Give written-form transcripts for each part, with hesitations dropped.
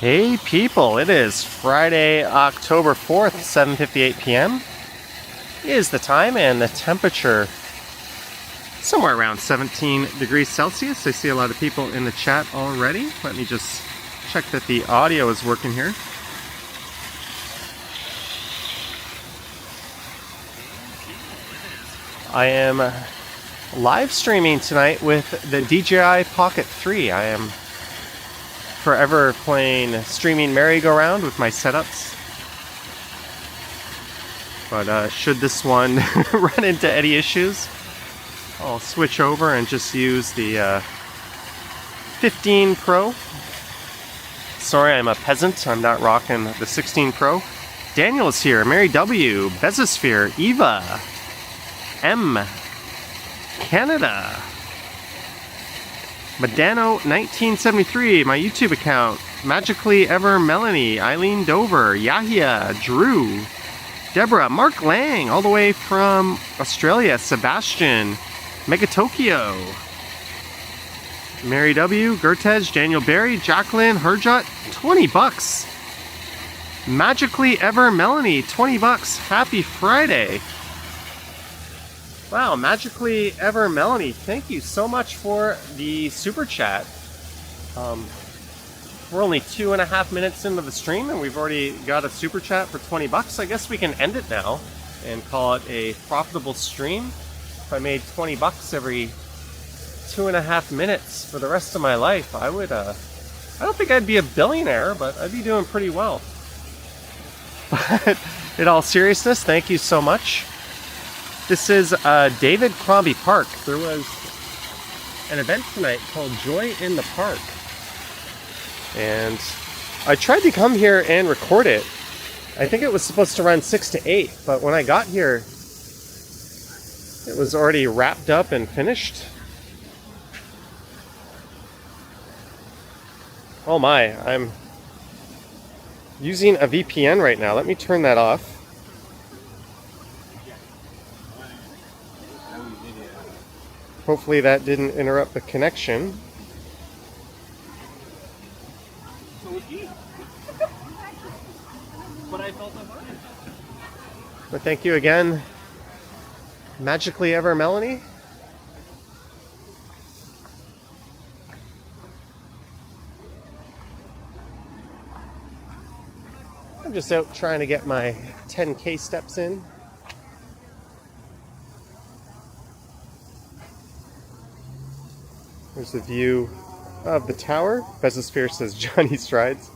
Hey people, it is Friday, October 4th, 7:58 p.m. is the time, and the temperature somewhere around 17 degrees Celsius. I see a lot of people in the chat already. Let me just check that the audio is working here. I am live streaming tonight with the DJI Pocket 3. I am forever playing streaming merry-go-round with my setups. But should this one run into any issues, I'll switch over and just use the 15 Pro. Sorry, I'm a peasant. I'm not rocking the 16 Pro. Daniel is here. Mary W. Bezosphere. Eva. M. Canada. Madano 1973, my YouTube account. Magically Ever Melanie, Eileen Dover, Yahya, Drew, Deborah, Mark Lang, all the way from Australia, Sebastian, Mega Tokyo, Mary W, Gertej, Daniel Barry, Jacqueline, Herjot, 20 bucks. Magically Ever Melanie, 20 bucks. Happy Friday. Wow, Magically Ever Melanie, thank you so much for the super chat. We're only 2.5 minutes into the stream and we've already got a super chat for 20 bucks. I guess we can end it now and call it a profitable stream. If I made 20 bucks every 2.5 minutes for the rest of my life, I don't think I'd be a billionaire, but I'd be doing pretty well. But in all seriousness, thank you so much. This is David Crombie Park. There was an event tonight called Joy in the Park. And I tried to come here and record it. I think it was supposed to run 6 to 8, but when I got here, it was already wrapped up and finished. Oh my, I'm using a VPN right now. Let me turn that off. Hopefully that didn't interrupt the connection. But thank you again, Magically Ever Melanie. I'm just out trying to get my 10K steps in. There's the view of the tower. Bezosphere says Johnny Strides.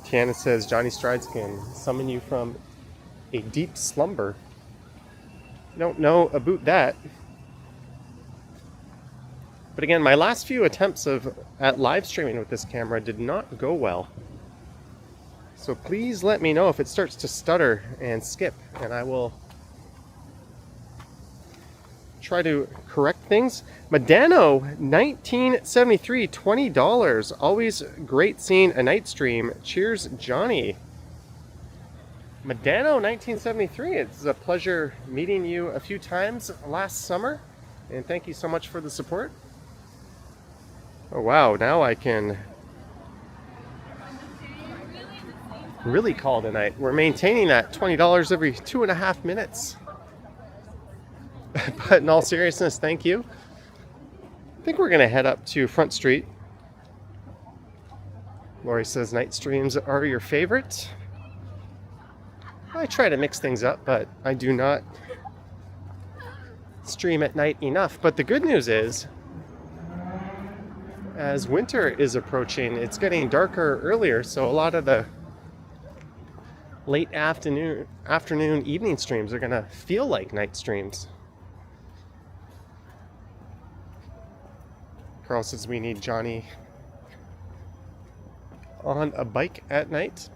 Tiana says Johnny Strides can summon you from a deep slumber. I don't know about that. But again, my last few attempts at live streaming with this camera did not go well. So please let me know if it starts to stutter and skip, and I will try to correct things. Madano 1973, $20. Always great seeing a night stream. Cheers, Johnny. Madano 1973, it's a pleasure meeting you a few times last summer, and thank you so much for the support. Oh wow, now I can really call tonight. We're maintaining that $20 every 2.5 minutes. But in all seriousness, thank you. I think we're going to head up to Front Street. Lori says night streams are your favorite. I try to mix things up, but I do not stream at night enough. But the good news is, as winter is approaching, it's getting darker earlier, so a lot of the late afternoon, evening streams are going to feel like night streams. Carl says we need Johnny on a bike at night.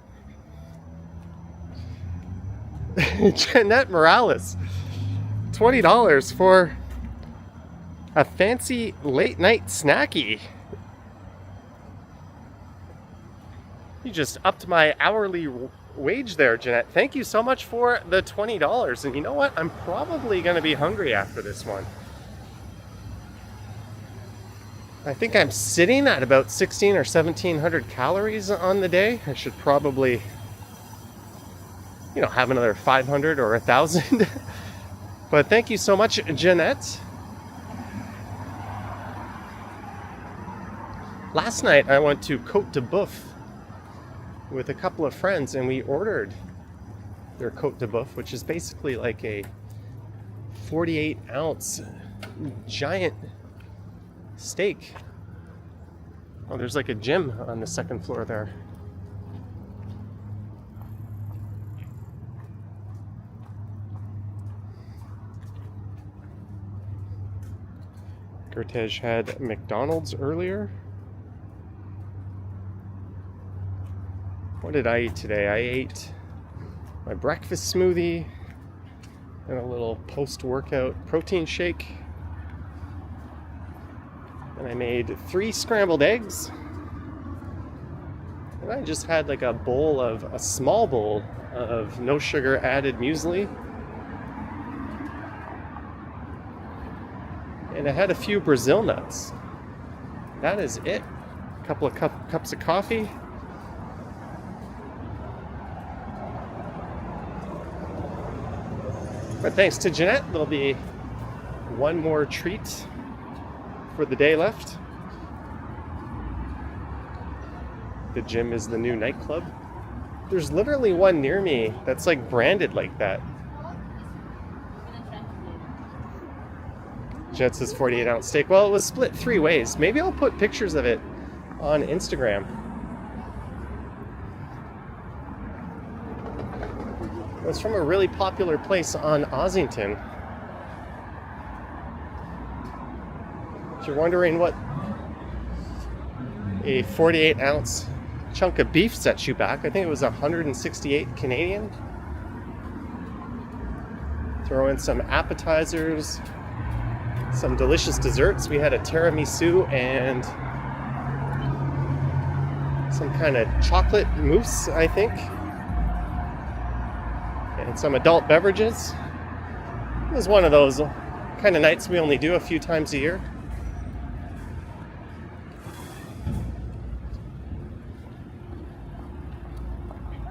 Jeanette Morales, $20 for a fancy late night snacky. You just upped my hourly wage there, Jeanette. Thank you so much for the $20. And you know what? I'm probably going to be hungry after this one. I think I'm sitting at about 16 or 1700 calories on the day. I should probably, have another 500 or 1,000. But thank you so much, Jeanette. Last night I went to Côte de Boeuf with a couple of friends, and we ordered their Côte de Boeuf, which is basically like a 48-ounce giant steak. Oh, there's like a gym on the second floor there. Gertej had McDonald's earlier. What did I eat today? I ate my breakfast smoothie and a little post-workout protein shake. And I made 3 scrambled eggs. And I just had like a small bowl of no sugar added muesli. And I had a few Brazil nuts. That is it. A couple of cups of coffee. But thanks to Jeanette, there'll be one more treat for the day left. The gym is the new nightclub. There's literally one near me that's like branded like that. Jet says 48-ounce steak. Well, it was split 3 ways. Maybe I'll put pictures of it on Instagram. It was from a really popular place on Ossington. If you're wondering what a 48-ounce chunk of beef sets you back, I think it was 168 Canadian. Throw in some appetizers, some delicious desserts. We had a tiramisu and some kind of chocolate mousse, I think. And some adult beverages. It was one of those kind of nights we only do a few times a year.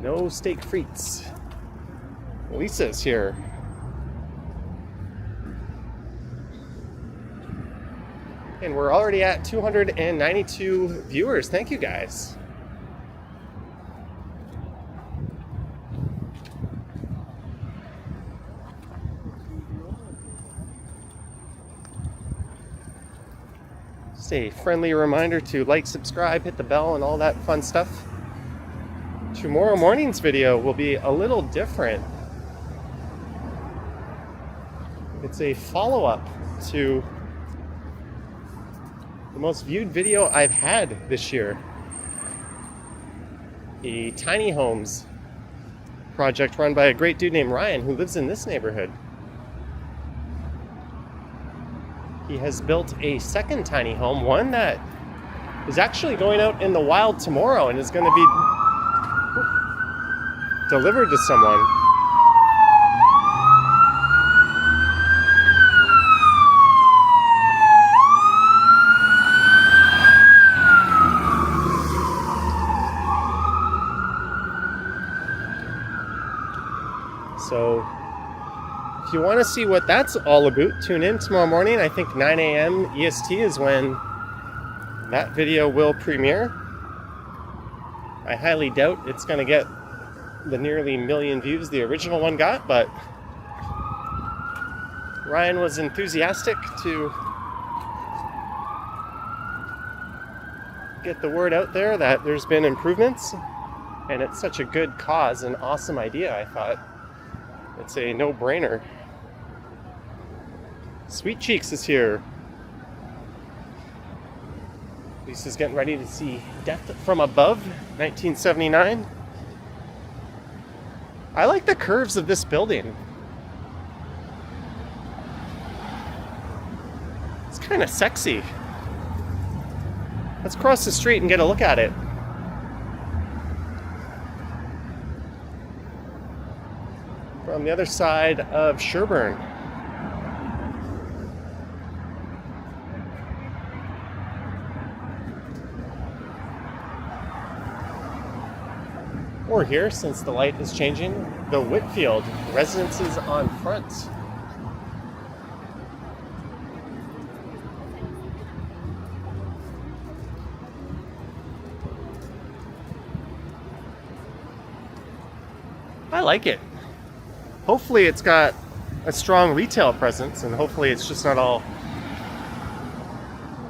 No steak frites. Lisa's here. And we're already at 292 viewers. Thank you guys. Just a friendly reminder to like, subscribe, hit the bell, and all that fun stuff. Tomorrow morning's video will be a little different. It's a follow-up to the most viewed video I've had this year. A tiny homes project run by a great dude named Ryan who lives in this neighborhood. He has built a second tiny home, one that is actually going out in the wild tomorrow and is going to be delivered to someone. So if you want to see what that's all about, tune in tomorrow morning. I think 9 a.m. EST is when that video will premiere. I highly doubt it's going to get the nearly 1 million views the original one got, but Ryan was enthusiastic to get the word out there that there's been improvements, and it's such a good cause, an awesome idea. I thought it's a no-brainer. Sweet Cheeks is here. Lisa's getting ready to see Death from Above, 1979. I like the curves of this building. It's kind of sexy. Let's cross the street and get a look at it. From the other side of Sherburne. Or here, since the light is changing, the Whitfield Residences on Front. I like it. Hopefully it's got a strong retail presence, and hopefully it's just not all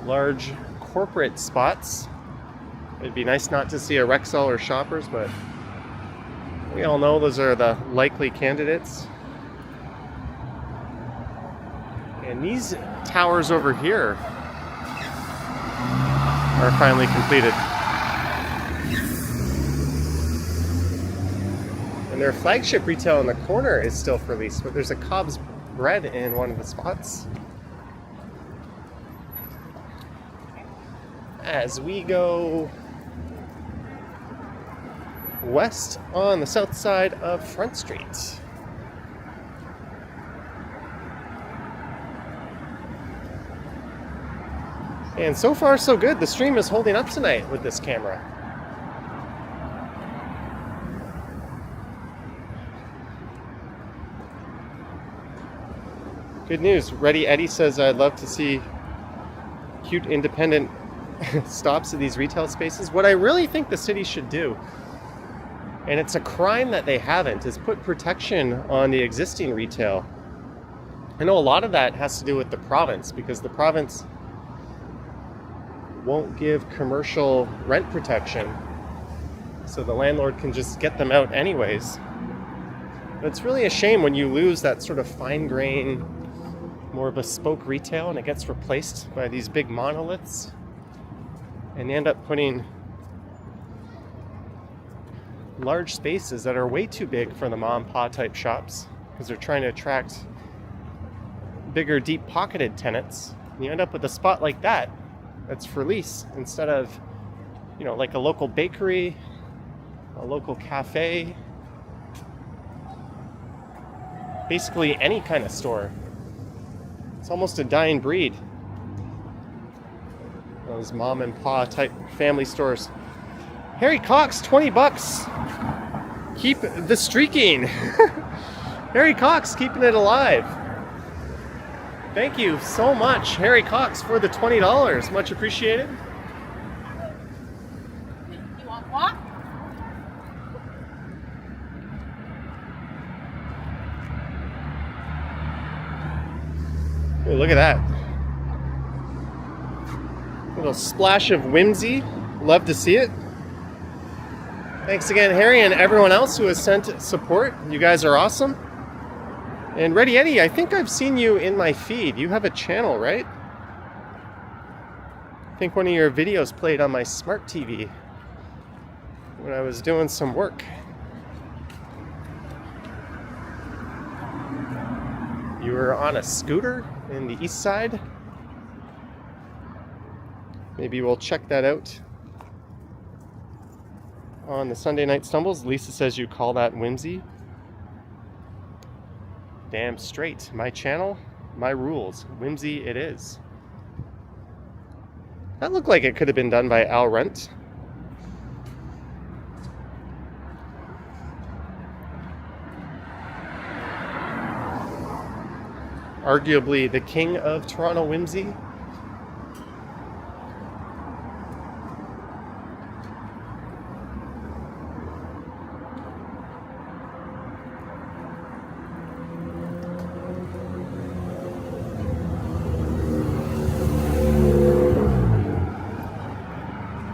large corporate spots. It'd be nice not to see a Rexall or Shoppers, but we all know those are the likely candidates. And these towers over here are finally completed. And their flagship retail in the corner is still for lease, but there's a Cobb's Bread in one of the spots. As we go west on the south side of Front Street. And so far so good. The stream is holding up tonight with this camera. Good news. Ready Eddie says, I'd love to see cute independent stops at these retail spaces. What I really think the city should do, and it's a crime that they haven't, is put protection on the existing retail. I know a lot of that has to do with the province, because the province won't give commercial rent protection, so the landlord can just get them out anyways. But it's really a shame when you lose that sort of fine-grained, more bespoke retail, and it gets replaced by these big monoliths, and you end up putting large spaces that are way too big for the mom and pop type shops, because they're trying to attract bigger, deep-pocketed tenants. And you end up with a spot like that that's for lease, instead of, you know, like a local bakery, a local cafe, basically any kind of store. It's almost a dying breed, those mom and pa type family stores. Harry Cox, 20 bucks. Keep the streaking. Harry Cox, keeping it alive. Thank you so much, Harry Cox, for the $20. Much appreciated. You want what? Oh, look at that. Little splash of whimsy. Love to see it. Thanks again, Harry, and everyone else who has sent support. You guys are awesome. And Ready Eddie, I think I've seen you in my feed. You have a channel, right? I think one of your videos played on my smart TV when I was doing some work. You were on a scooter in the east side. Maybe we'll check that out on the Sunday Night Stumbles. Lisa says you call that whimsy. Damn straight. My channel, my rules. Whimsy it is. That looked like it could have been done by Al Rent. Arguably the king of Toronto whimsy.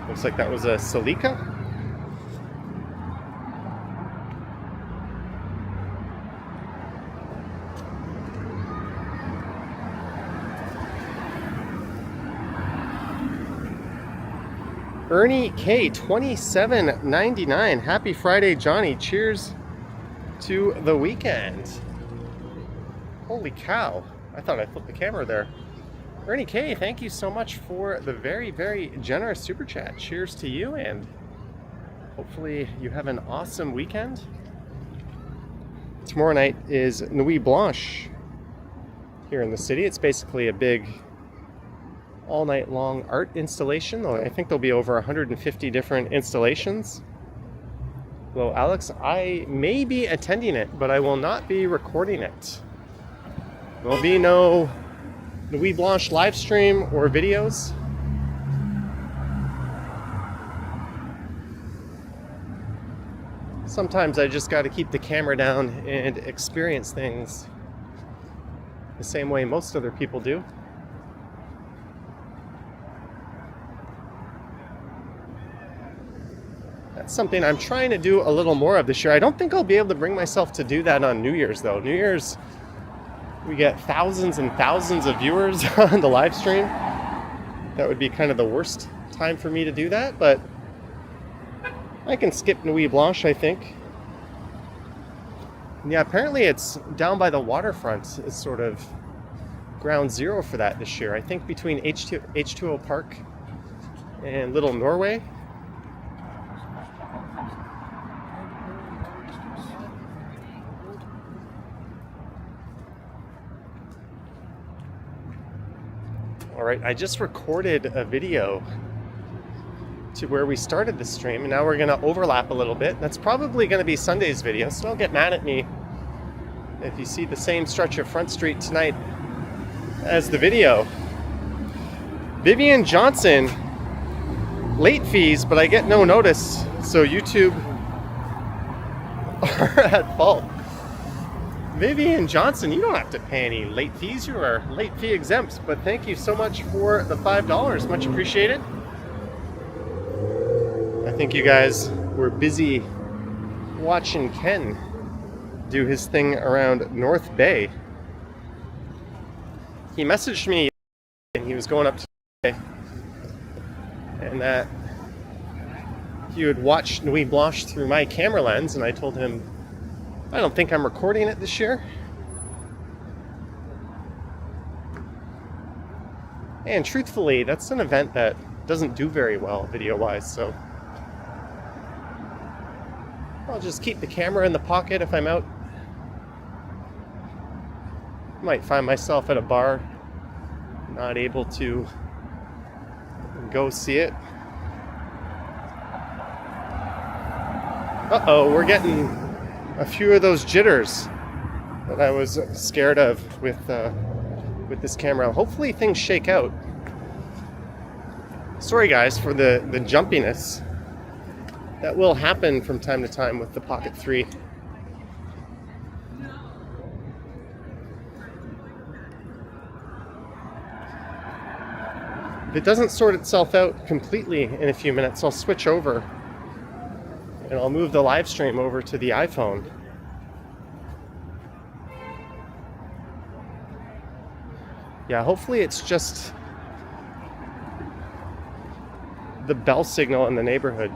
Looks like that was a Celica. Ernie K, $27.99. Happy Friday, Johnny. Cheers to the weekend. Holy cow. I thought I flipped the camera there. Ernie K, thank you so much for the very, very generous super chat. Cheers to you, and hopefully you have an awesome weekend. Tomorrow night is Nuit Blanche here in the city. It's basically a big all night long art installation. I think there'll be over 150 different installations. Well, Alex, I may be attending it, but I will not be recording it. There'll be no Nuit Blanche live stream or videos. Sometimes I just got to keep the camera down and experience things the same way most other people do. That's something I'm trying to do a little more of this year. I don't think I'll be able to bring myself to do that on New Year's, though. New Year's, we get thousands and thousands of viewers on the live stream. That would be kind of the worst time for me to do that, but I can skip Nuit Blanche, I think. Yeah, apparently it's down by the waterfront is sort of ground zero for that this year. I think between H2O Park and Little Norway. All right, I just recorded a video to where we started the stream, and now we're gonna overlap a little bit. That's probably gonna be Sunday's video, so don't get mad at me if you see the same stretch of Front Street tonight as the video. Vivian Johnson, late fees, but I get no notice, so YouTube are at fault. Vivian Johnson, you don't have to pay any late fees. You are late fee exempt, but thank you so much for the $5. Much appreciated. I think you guys were busy watching Ken do his thing around North Bay. He messaged me and he was going up to and that he would watch Nuit Blanche through my camera lens, and I told him I don't think I'm recording it this year. And truthfully, that's an event that doesn't do very well video-wise, so I'll just keep the camera in the pocket if I'm out. Might find myself at a bar, not able to go see it. Uh-oh, we're getting a few of those jitters that I was scared of with this camera. Hopefully things shake out. Sorry guys for the jumpiness. That will happen from time to time with the Pocket 3. If it doesn't sort itself out completely in a few minutes, I'll switch over and I'll move the live stream over to the iPhone. Yeah, hopefully it's just the bell signal in the neighborhood.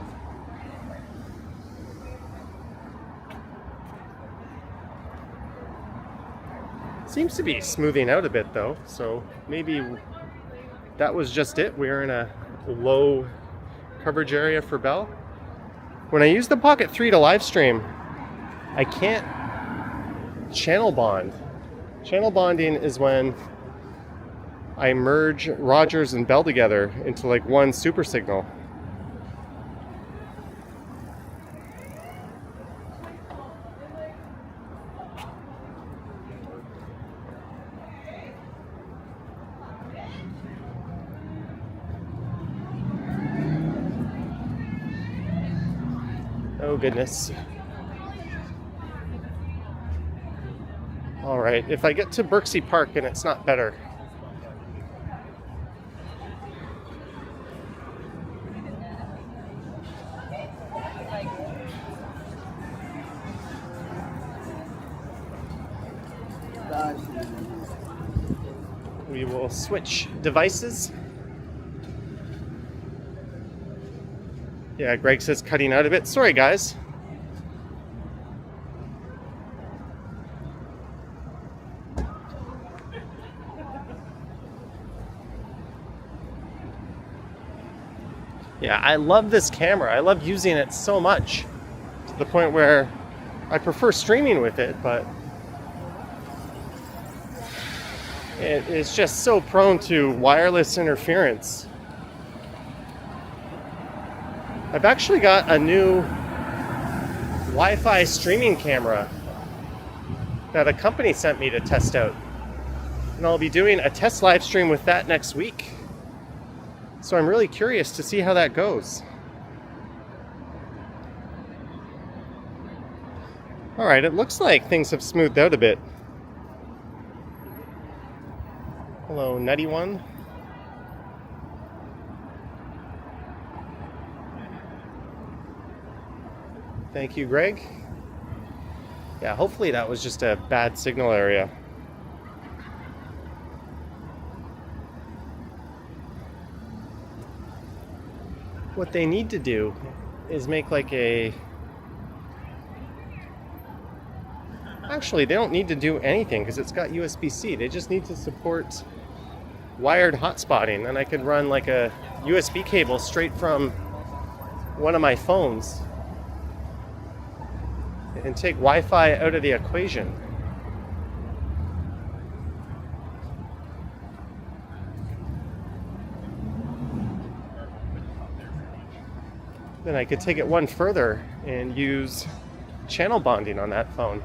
Seems to be smoothing out a bit though, so maybe that was just it. We're in a low coverage area for Bell. When I use the Pocket 3 to live stream, I can't channel bond. Channel bonding is when I merge Rogers and Bell together into like one super signal. Oh goodness. All right, if I get to Berksey Park and it's not better. We will switch devices. Yeah, Greg says cutting out a bit. Sorry, guys. Yeah, I love this camera. I love using it so much to the point where I prefer streaming with it, but it is just so prone to wireless interference. I've actually got a new Wi-Fi streaming camera that a company sent me to test out. And I'll be doing a test live stream with that next week. So I'm really curious to see how that goes. All right, it looks like things have smoothed out a bit. Hello, Nutty One. Thank you, Greg. Yeah, hopefully that was just a bad signal area. What they need to do is make like a... Actually, they don't need to do anything because it's got USB-C. They just need to support wired hotspotting, and I could run like a USB cable straight from one of my phones and take Wi-Fi out of the equation. Then I could take it one further and use channel bonding on that phone.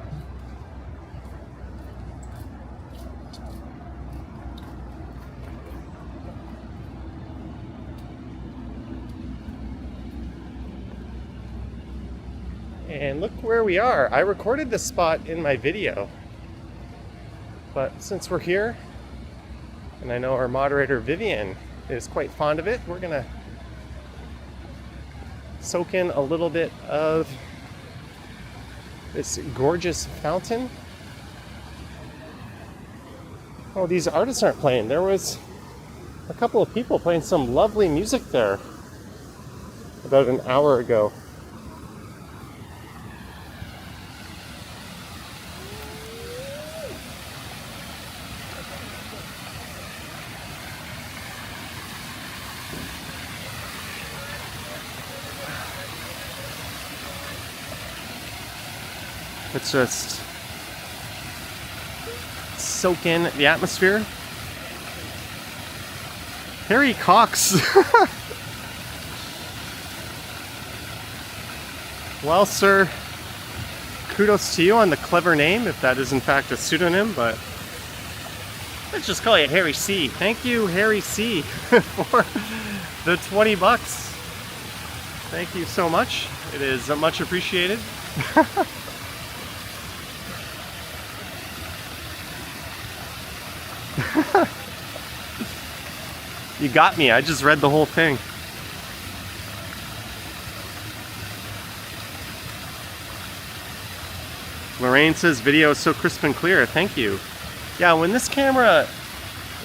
And look where we are. I recorded this spot in my video, but since we're here, and I know our moderator Vivian is quite fond of it, we're gonna soak in a little bit of this gorgeous fountain. Oh, these artists aren't playing. There was a couple of people playing some lovely music there about an hour ago. Let's just soak in the atmosphere. Harry Cox. Well, sir, kudos to you on the clever name, if that is in fact a pseudonym, but let's just call you Harry C. Thank you, Harry C, for the 20 bucks. Thank you so much. It is much appreciated. You got me. I just read the whole thing. Lorraine says video is so crisp and clear. Thank you. Yeah, when this camera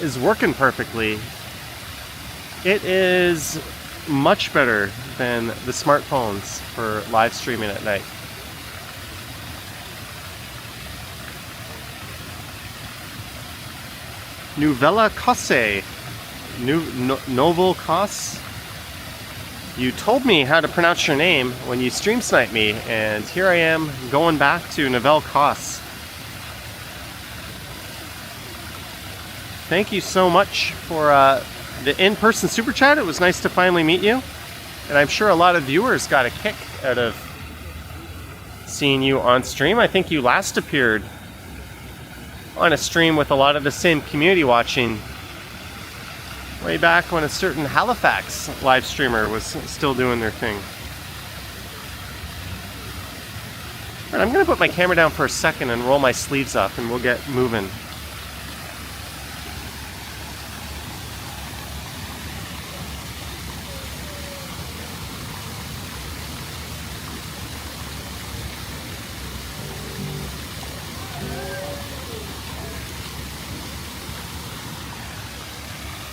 is working perfectly, it is much better than the smartphones for live streaming at night. Nouvelle Cosse. Novel Cosse. You told me how to pronounce your name when you stream sniped me, and here I am going back to Nouvelle Cosse. Thank you so much for the in-person super chat. It was nice to finally meet you, and I'm sure a lot of viewers got a kick out of seeing you on stream. I think you last appeared on a stream with a lot of the same community watching way back when a certain Halifax live streamer was still doing their thing. All right, I'm going to put my camera down for a second and roll my sleeves up, and we'll get moving.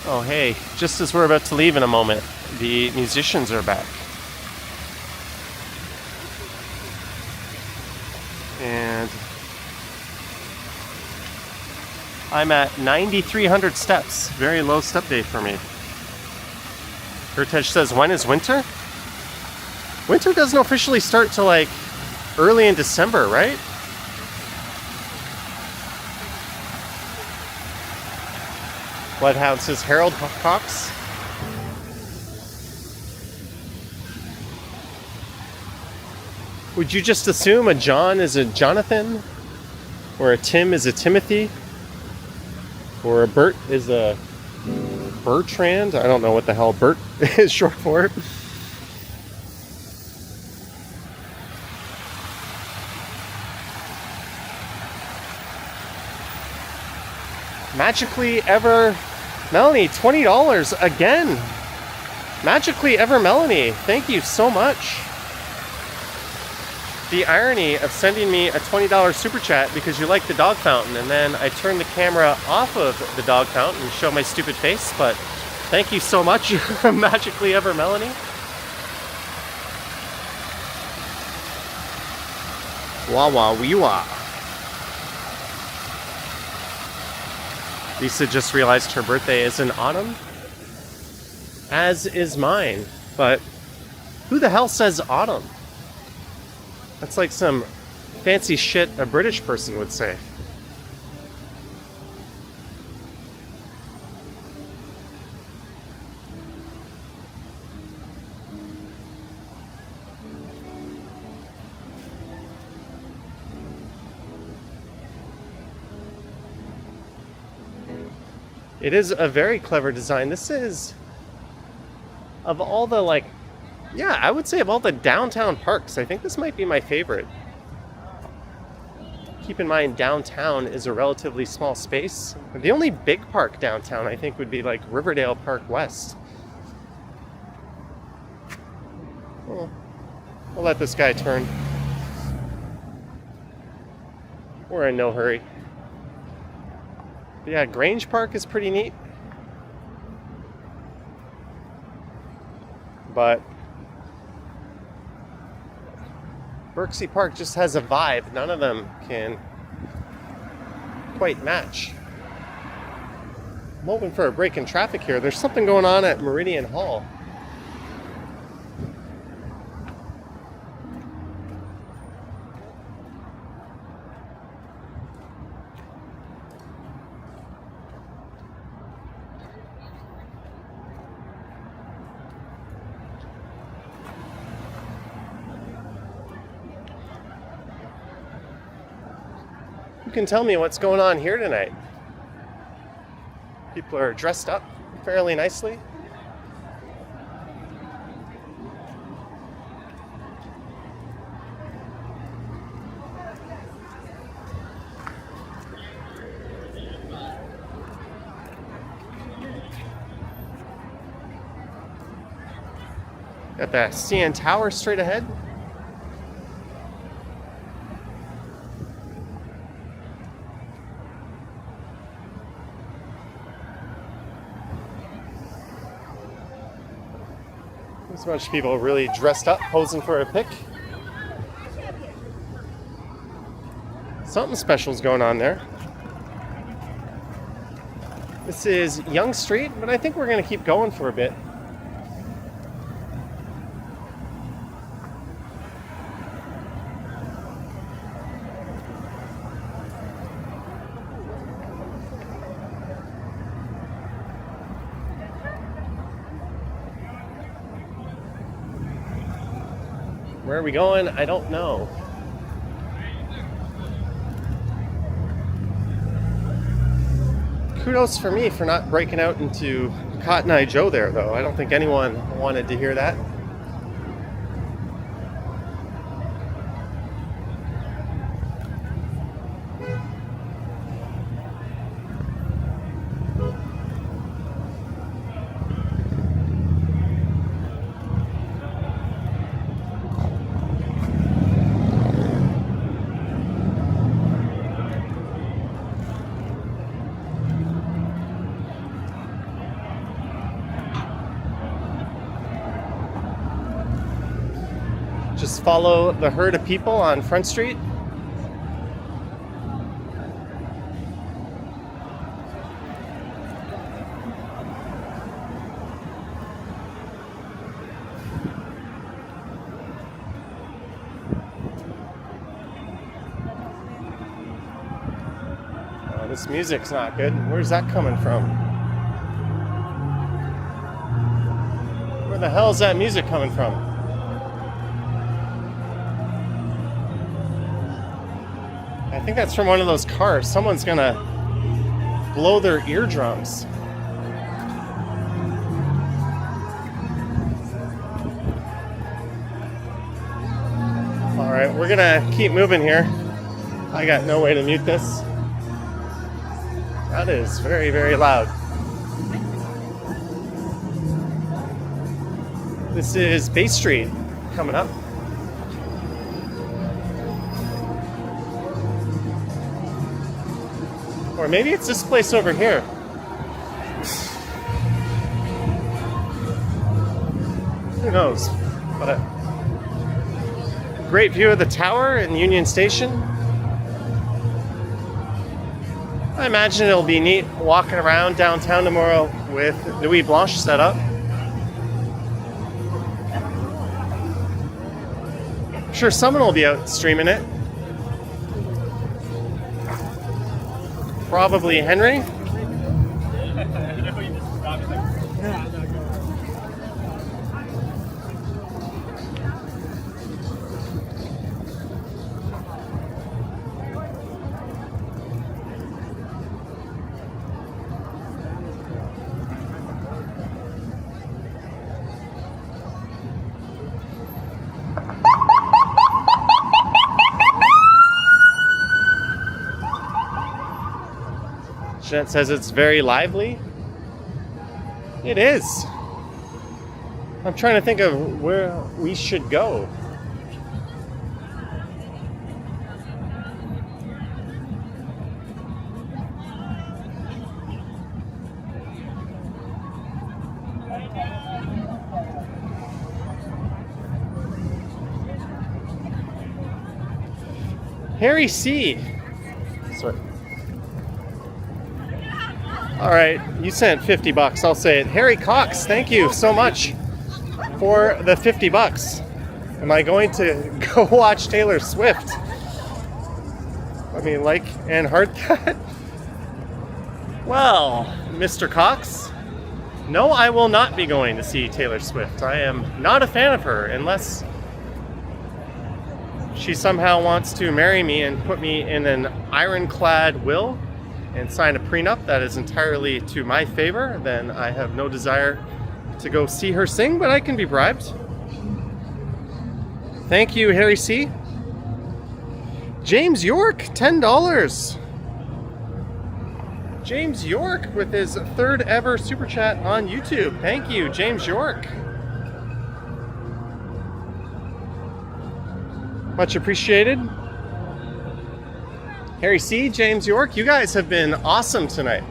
Oh hey, just as we're about to leave in a moment, the musicians are back. And I'm at 9,300 steps. Very low step day for me. Urtej says, when is winter? Winter doesn't officially start till like early in December, right? Bloodhound says Harold Cox. Would you just assume a John is a Jonathan? Or a Tim is a Timothy? Or a Bert is a Bertrand? I don't know what the hell Bert is short for. Magically Ever Melanie, $20 again. Magically Ever Melanie, thank you so much. The irony of sending me a $20 super chat because you like the dog fountain, and then I turn the camera off of the dog fountain and show my stupid face, but thank you so much, Magically Ever Melanie. Wah wah wee wah. Lisa just realized her birthday is in autumn, as is mine, but who the hell says autumn? That's like some fancy shit a British person would say. It is a very clever design. This is, of all the yeah, I would say of all the downtown parks, I think this might be my favorite. Keep in mind, downtown is a relatively small space. The only big park downtown, I think, would be like Riverdale Park West. Well, I'll let this guy turn. We're in no hurry. But yeah, Grange Park is pretty neat. But Berksey Park just has a vibe. None of them can quite match. I'm hoping for a break in traffic here. There's something going on at Meridian Hall. Who can tell me what's going on here tonight? People are dressed up fairly nicely. Got the CN Tower straight ahead. There's a bunch of people really dressed up, posing for a pic. Something special's going on there. This is Yonge Street, but I think we're going to keep going for a bit. Where are we going? I don't know. Kudos for me for not breaking out into Cotton Eye Joe there, though. I don't think anyone wanted to hear that. Just follow the herd of people on Front Street. Oh, this music's not good. Where's that coming from? Where the hell is that music coming from? I think that's from one of those cars. Someone's gonna blow their eardrums. Alright, we're gonna keep moving here. I got no way to mute this. That is very, very loud. This is Bay Street coming up. Or maybe it's this place over here. Who knows? But a great view of the tower in Union Station. I imagine it'll be neat walking around downtown tomorrow with Nuit Blanche set up. I'm sure someone will be out streaming it. Probably Henry. Jeanette says it's very lively. It is. I'm trying to think of where we should go. Harry C. Sorry. All right, you sent $50. I'll say it. Harry Cox, thank you so much for the $50. Am I going to go watch Taylor Swift? I mean, like and heart that? Well, Mr. Cox, no, I will not be going to see Taylor Swift. I am not a fan of her unless she somehow wants to marry me and put me in an ironclad will and sign a prenup that is entirely to my favor. Then I have no desire to go see her sing, but I can be bribed. Thank you, Harry C. James York, $10. James York with his third ever super chat on YouTube. Thank you, James York. Much appreciated. Harry C., James York, you guys have been awesome tonight.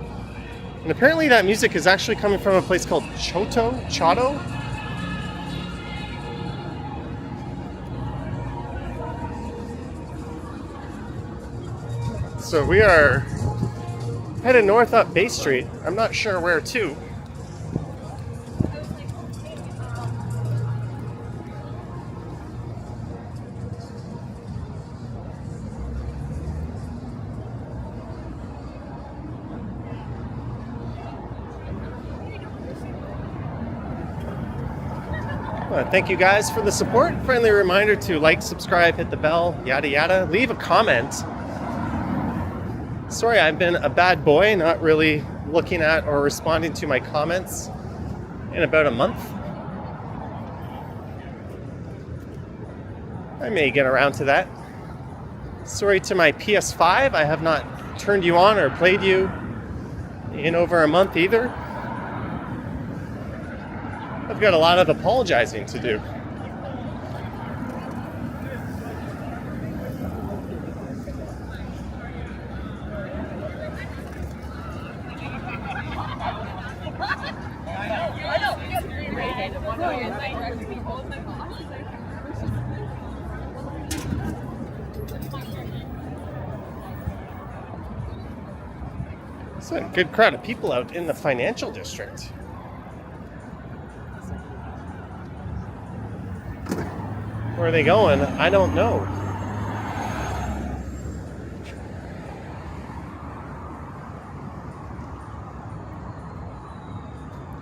And apparently that music is actually coming from a place called Chato. So we are headed north up Bay Street. I'm not sure where to. Thank you guys for the support. Friendly reminder to like, subscribe, hit the bell, yada yada. Leave a comment. Sorry, I've been a bad boy, not really looking at or responding to my comments in about a month. I may get around to that. Sorry to my PS5, I have not turned you on or played you in over a month either. I've got a lot of apologizing to do. It's a good crowd of people out in the financial district. Where are they going? I don't know.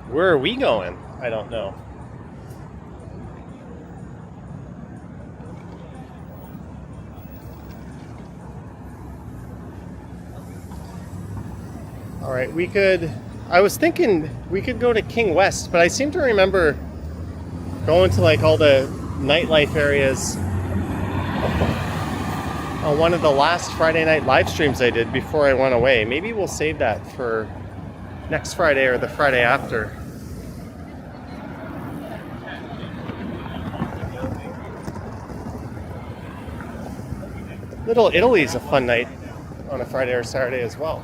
Where are we going? I don't know. All right, I was thinking we could go to King West, but I seem to remember going to like all the nightlife areas on one of the last Friday night live streams I did before I went away. Maybe we'll save that for next Friday or the Friday after. Little Italy's a fun night on a Friday or Saturday as well.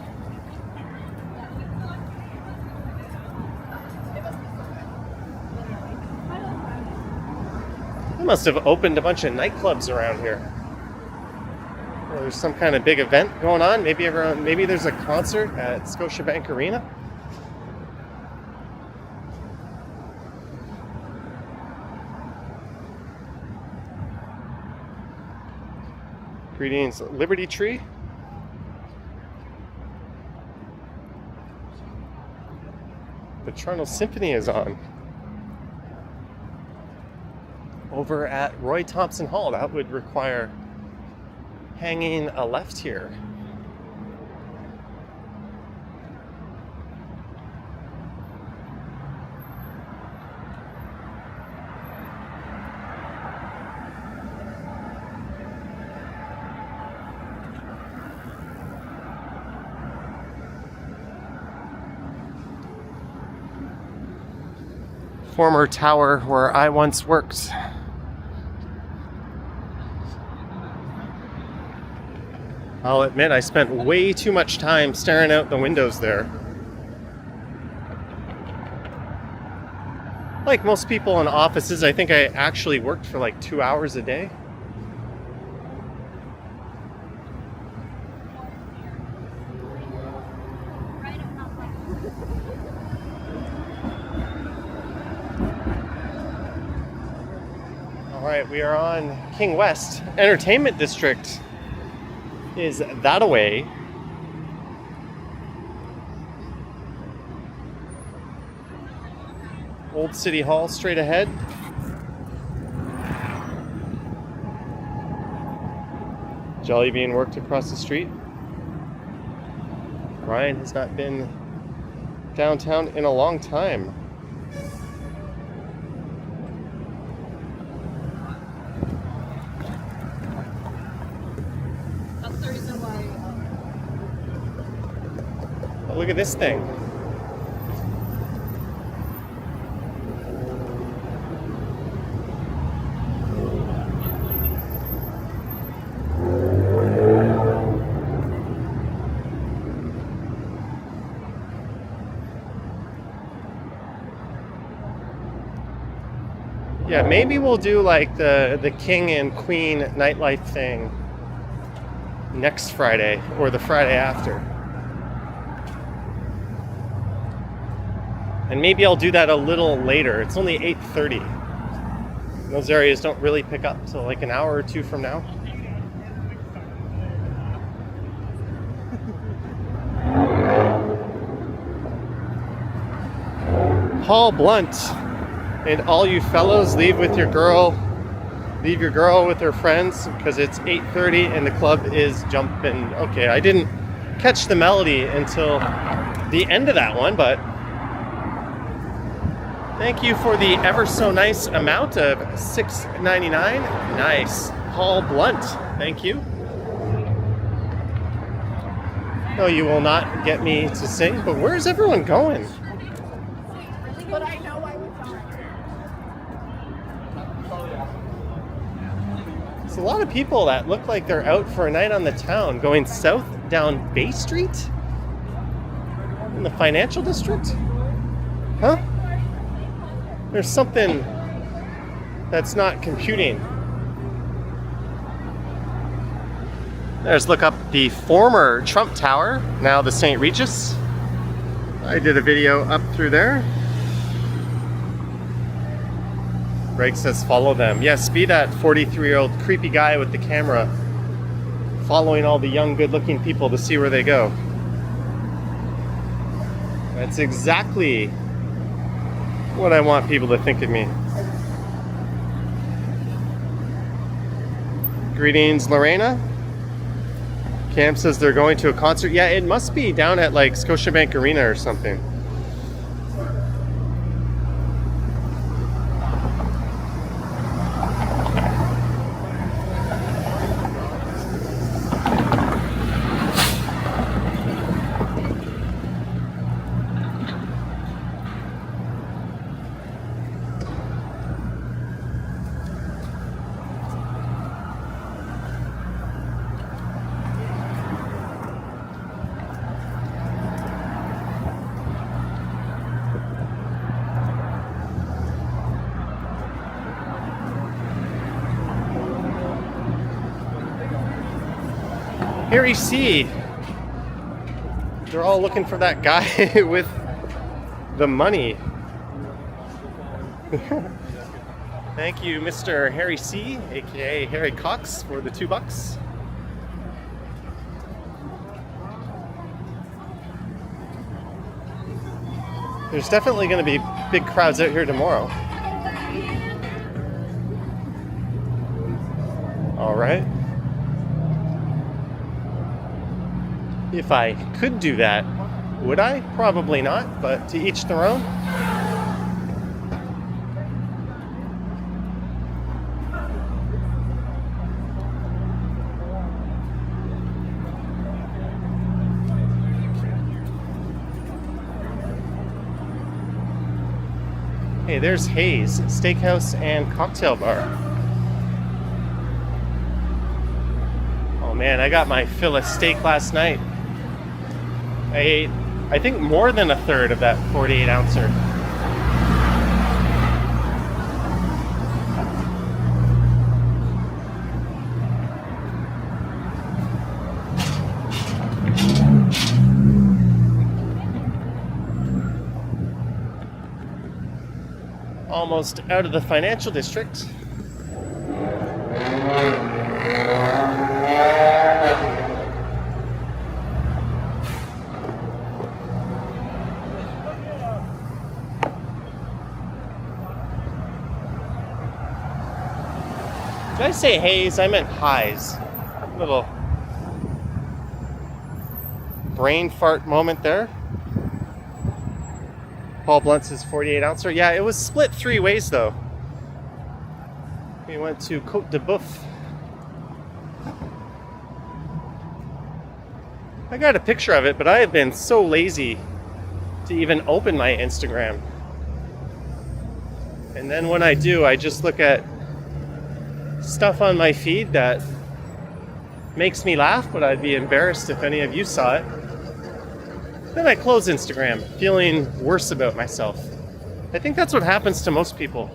They must have opened a bunch of nightclubs around here. Or there's some kind of big event going on. Maybe there's a concert at Scotiabank Arena. Greetings, Liberty Tree. The Toronto Symphony is on. Over at Roy Thompson Hall. That would require hanging a left here. Former tower where I once worked. I'll admit I spent way too much time staring out the windows there. Like most people in offices, I think I actually worked for like 2 hours a day. Alright, we are on King West. Entertainment District is that away. Old City Hall straight ahead. Jelly being worked across the street. Ryan has not been downtown in a long time. Look at this thing. Yeah, maybe we'll do like the King and Queen nightlife thing next Friday or the Friday after. And maybe I'll do that a little later. It's only 8:30. Those areas don't really pick up till like an hour or two from now. Paul Blunt. And all you fellows, leave your girl with her friends because it's 8:30 and the club is jumping. Okay, I didn't catch the melody until the end of that one, but thank you for the ever so nice amount of $6.99. Nice. Paul Blunt, thank you. No, you will not get me to sing, but where's everyone going? But I know I was on. There's a lot of people that look like they're out for a night on the town, going south down Bay Street? In the financial district? Huh? There's something that's not computing. There's look up the former Trump Tower, now the St. Regis. I did a video up through there. Greg says follow them. Yes, be that 43-year-old creepy guy with the camera following all the young, good-looking people to see where they go. That's exactly what I want people to think of me. Greetings, Lorena. Cam says they're going to a concert. Yeah, it must be down at like Scotiabank Arena or something. Harry C. They're all looking for that guy with the money. Thank you, Mr. Harry C, aka Harry Cox, for the $2. There's definitely going to be big crowds out here tomorrow. All right. If I could do that, would I? Probably not, but to each their own. Hey, there's Hayes Steakhouse and Cocktail Bar. Oh man, I got my fill of steak last night. I ate, I think, more than a third of that 48 ouncer. Almost out of the financial district. Did I say Hayes? I meant Highs. Little brain fart moment there. Paul Blunt's 48 ouncer. Yeah, it was split 3 ways though. We went to Côte de Boeuf. I got a picture of it, but I have been so lazy to even open my Instagram. And then when I do, I just look at stuff on my feed that makes me laugh, but I'd be embarrassed if any of you saw it. Then I close Instagram, feeling worse about myself. I think that's what happens to most people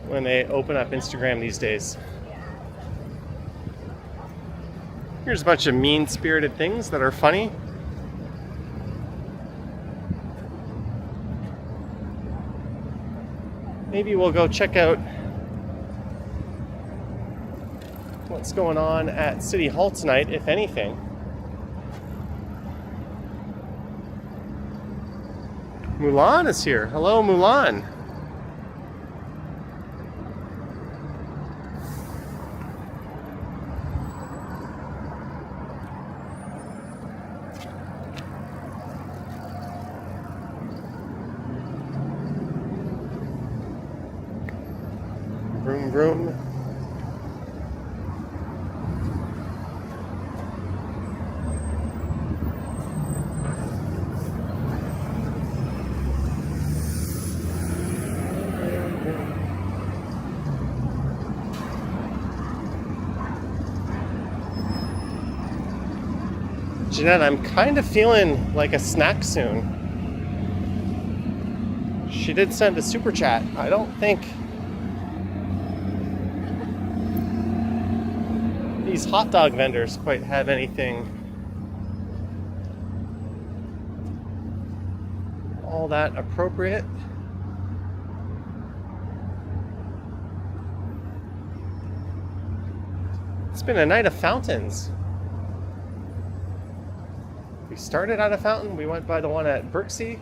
when they open up Instagram these days. Here's a bunch of mean-spirited things that are funny. Maybe we'll go check out what's going on at City Hall tonight, if anything. Mulan is here. Hello, Mulan. Vroom, vroom. Jeanette, I'm kind of feeling like a snack soon. She did send a super chat. I don't think these hot dog vendors quite have anything all that appropriate. It's been a night of fountains. We started at a fountain, we went by the one at Birksea.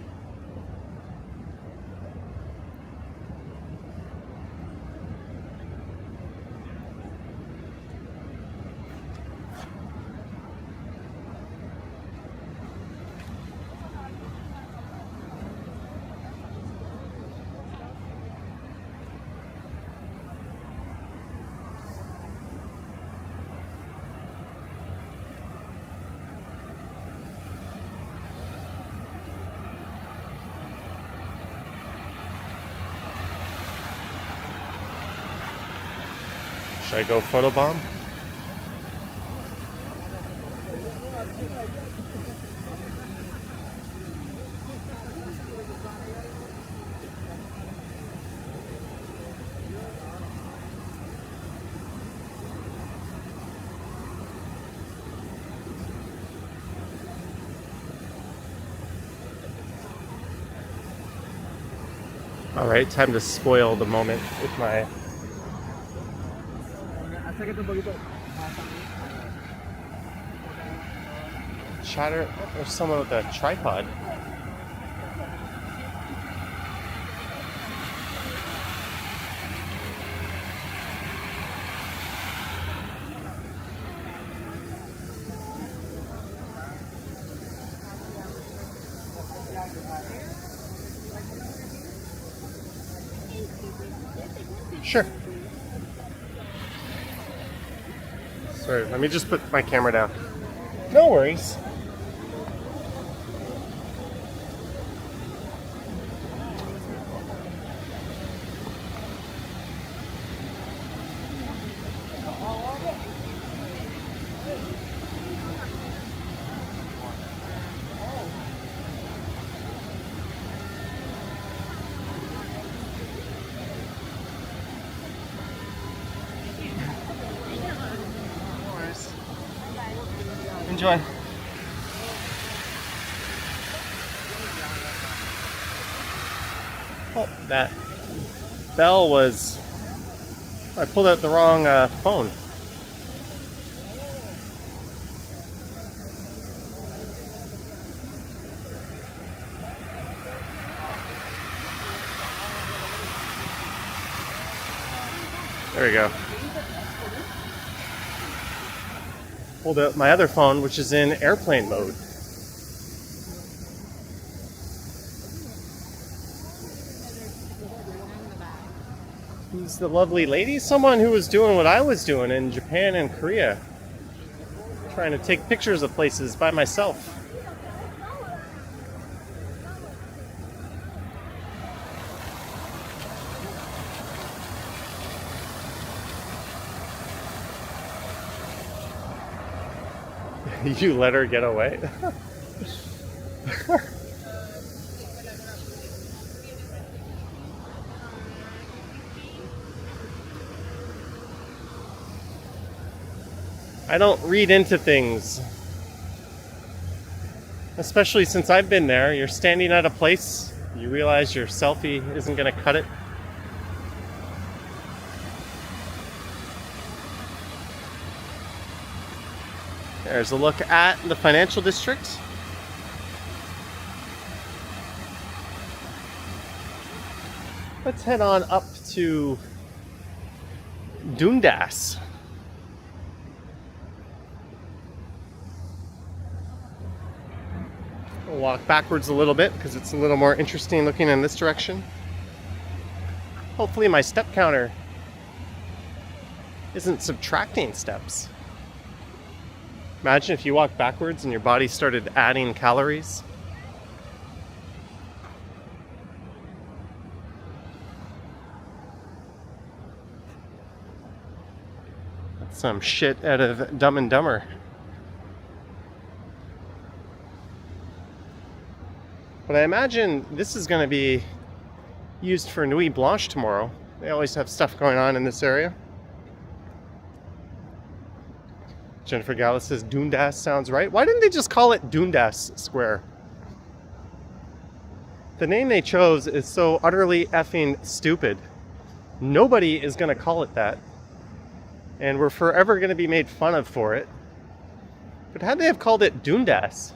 Should I go photobomb? All right, time to spoil the moment with my chatter. Oh, there's someone with a tripod. Sure. Sorry, let me just put my camera down. No worries. Enjoy. Oh, that bell was... I pulled out the wrong phone. There we go. Pulled out my other phone, which is in airplane mode. Who's the lovely lady? Someone who was doing what I was doing in Japan and Korea. Trying to take pictures of places by myself. You let her get away? I don't read into things. Especially since I've been there. You're standing at a place, you realize your selfie isn't going to cut it. There's a look at the financial district. Let's head on up to Dundas. We'll walk backwards a little bit because it's a little more interesting looking in this direction. Hopefully my step counter isn't subtracting steps. Imagine if you walked backwards and your body started adding calories. That's some shit out of Dumb and Dumber. But I imagine this is going to be used for Nuit Blanche tomorrow. They always have stuff going on in this area. Jennifer Gala says Dundas sounds right. Why didn't they just call it Dundas Square? The name they chose is so utterly effing stupid. Nobody is going to call it that. And we're forever going to be made fun of for it. But had they have called it Dundas,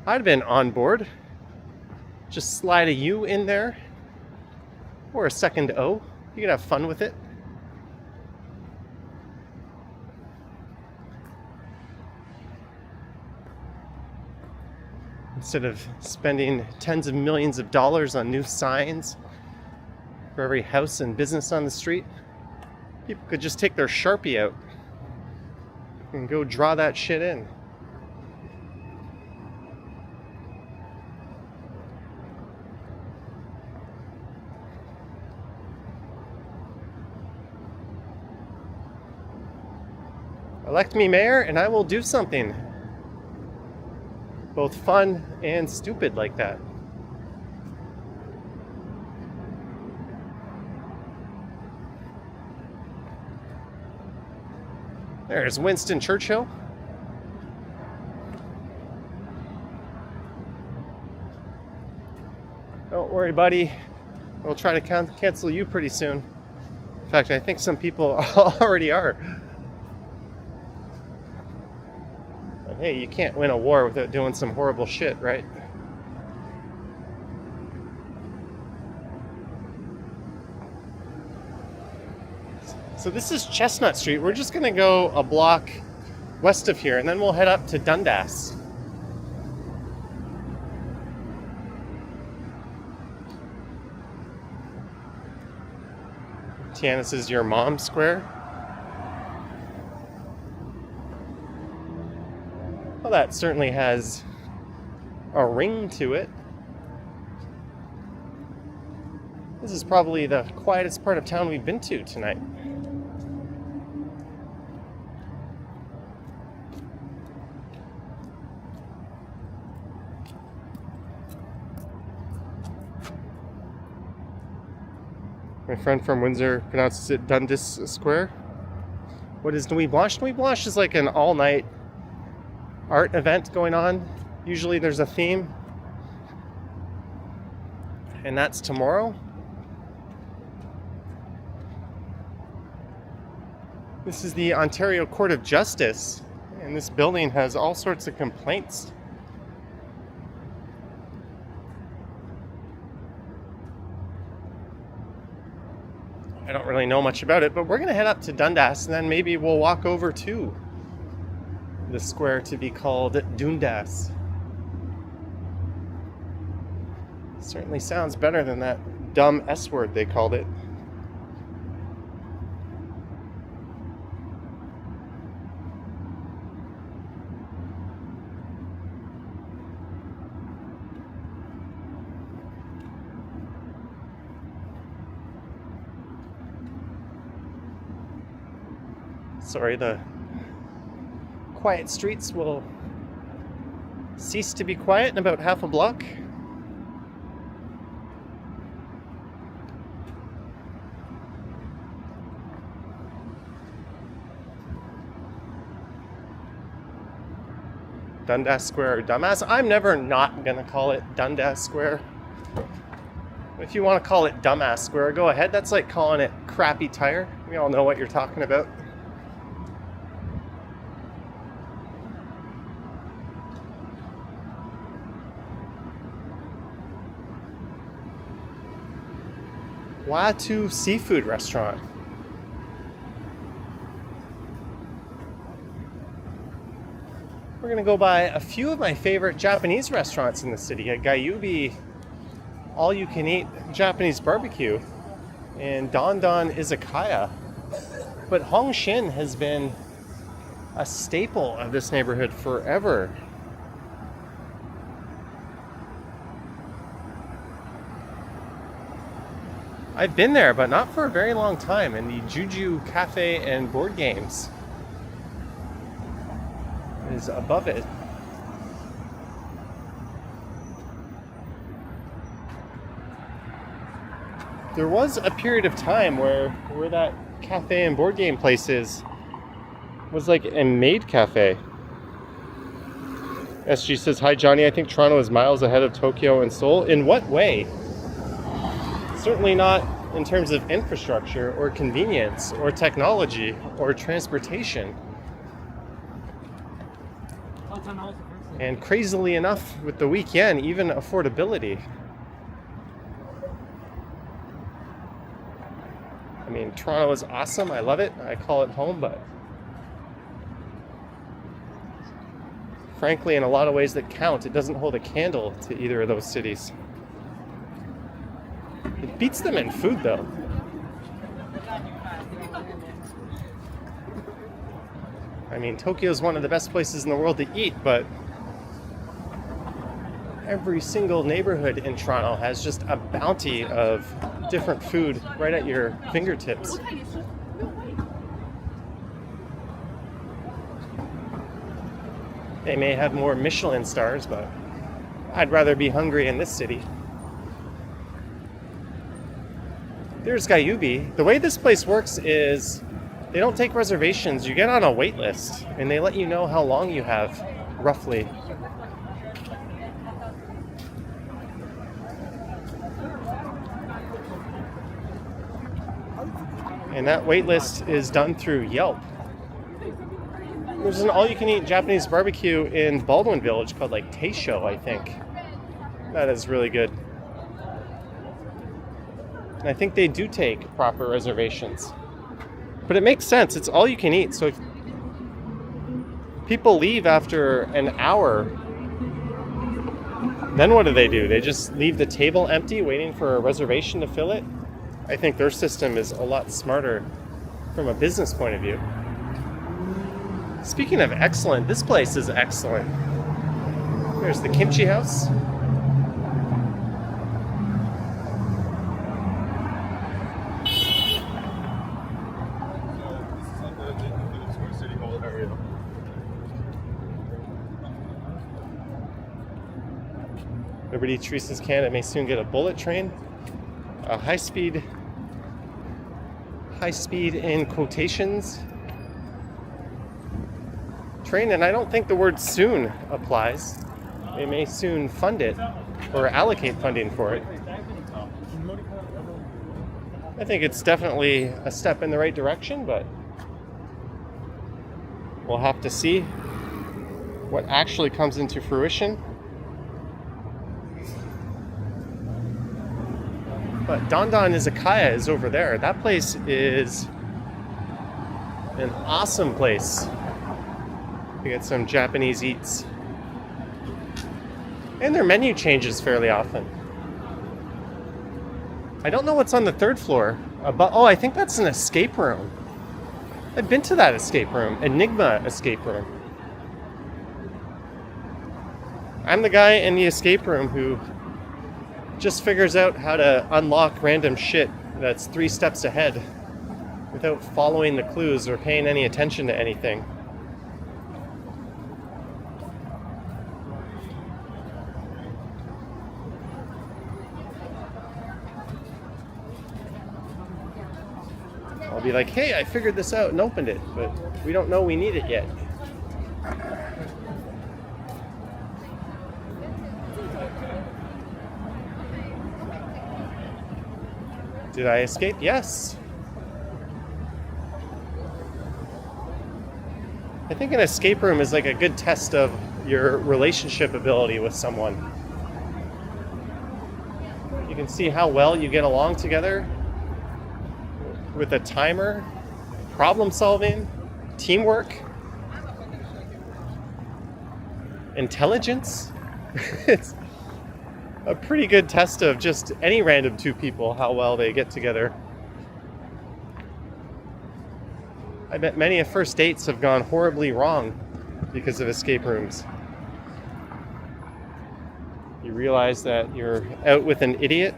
I'd have been on board. Just slide a U in there. Or a second O. You can have fun with it. Instead of spending tens of millions of dollars on new signs for every house and business on the street, people could just take their Sharpie out and go draw that shit in. Elect me mayor and I will do something both fun and stupid like that. There's Winston Churchill. Don't worry, buddy. We'll try to cancel you pretty soon. In fact, I think some people already are. But hey, you can't win a war without doing some horrible shit, right? So this is Chestnut Street. We're just going to go a block west of here, and then we'll head up to Dundas. Tiana, this is your mom's square. Well, that certainly has a ring to it. This is probably the quietest part of town we've been to tonight. My friend from Windsor pronounces it Dundas Square. What is Nuit Blanche? Nuit Blanche is like an all-night art event going on. Usually there's a theme. And that's tomorrow. This is the Ontario Court of Justice. And this building has all sorts of complaints. I don't really know much about it, but we're going to head up to Dundas and then maybe we'll walk over to the square to be called Dundas. Certainly sounds better than that dumb S word they called it. Sorry, the quiet streets will cease to be quiet in about half a block. Dundas Square or dumbass. I'm never not gonna call it Dundas Square. If you want to call it Dumbass Square, go ahead. That's like calling it Crappy Tire. We all know what you're talking about. Watu Seafood Restaurant. We're going to go by a few of my favorite Japanese restaurants in the city. At Gyubi, all-you-can-eat Japanese barbecue, and Don Don Izakaya. But Hong Shin has been a staple of this neighborhood forever. I've been there, but not for a very long time, and the Juju Cafe and Board Games is above it. There was a period of time where that cafe and board game place is was like a maid cafe. SG says, "Hi Johnny, I think Toronto is miles ahead of Tokyo and Seoul." In what way? Certainly not in terms of infrastructure or convenience or technology or transportation. And crazily enough, with the weak yen, even affordability. I mean, Toronto is awesome. I love it. I call it home, but frankly, in a lot of ways that count, it doesn't hold a candle to either of those cities. It beats them in food, though. I mean, Tokyo is one of the best places in the world to eat, but every single neighborhood in Toronto has just a bounty of different food right at your fingertips. They may have more Michelin stars, but I'd rather be hungry in this city. There's Gayubi. The way this place works is they don't take reservations. You get on a wait list, and they let you know how long you have, roughly. And that wait list is done through Yelp. There's an all-you-can-eat Japanese barbecue in Baldwin Village called like Teisho, I think. That is really good. And I think they do take proper reservations. But it makes sense. It's all you can eat. So if people leave after an hour, then what do? They just leave the table empty, waiting for a reservation to fill it? I think their system is a lot smarter from a business point of view. Speaking of excellent, this place is excellent. There's the kimchi house. Liberty Teresa's Canada may soon get a bullet train. A high speed in quotations train, and I don't think the word soon applies. They may soon fund it or allocate funding for it. I think it's definitely a step in the right direction, but we'll have to see what actually comes into fruition. But Dandan Izakaya is over there. That place is an awesome place to get some Japanese eats. And their menu changes fairly often. I don't know what's on the third floor. I think that's an escape room. I've been to that escape room, Enigma escape room. I'm the guy in the escape room who just figures out how to unlock random shit that's 3 steps ahead without following the clues or paying any attention to anything. I'll be like, hey, I figured this out and opened it, but we don't know we need it yet. Did I escape? Yes. I think an escape room is like a good test of your relationship ability with someone. You can see how well you get along together with a timer, problem solving, teamwork, intelligence. It's a pretty good test of just any random 2 people, how well they get together. I bet many of first dates have gone horribly wrong because of escape rooms. You realize that you're out with an idiot.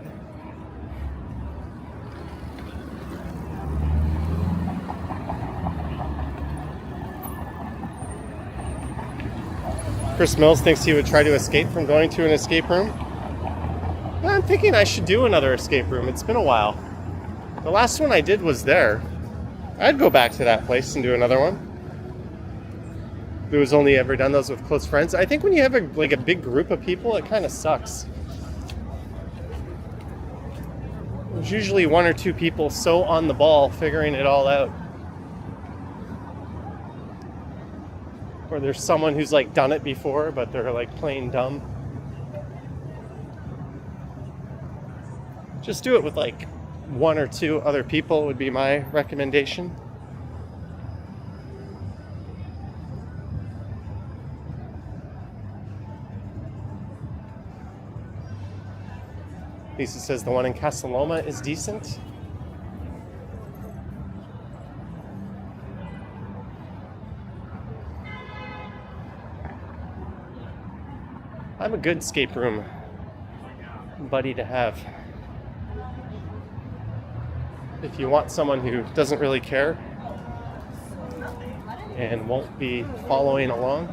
Chris Mills thinks he would try to escape from going to an escape room. I'm thinking I should do another escape room. It's been a while. The last one I did was there. I'd go back to that place and do another one. Who's only ever done those with close friends. I think when you have a big group of people, it kind of sucks. There's usually 1 or 2 people so on the ball figuring it all out. Or there's someone who's like done it before, but they're like playing dumb. Just do it with like 1 or 2 other people would be my recommendation. Lisa says the one in Casa Loma is decent. I'm a good escape room buddy to have. If you want someone who doesn't really care and won't be following along,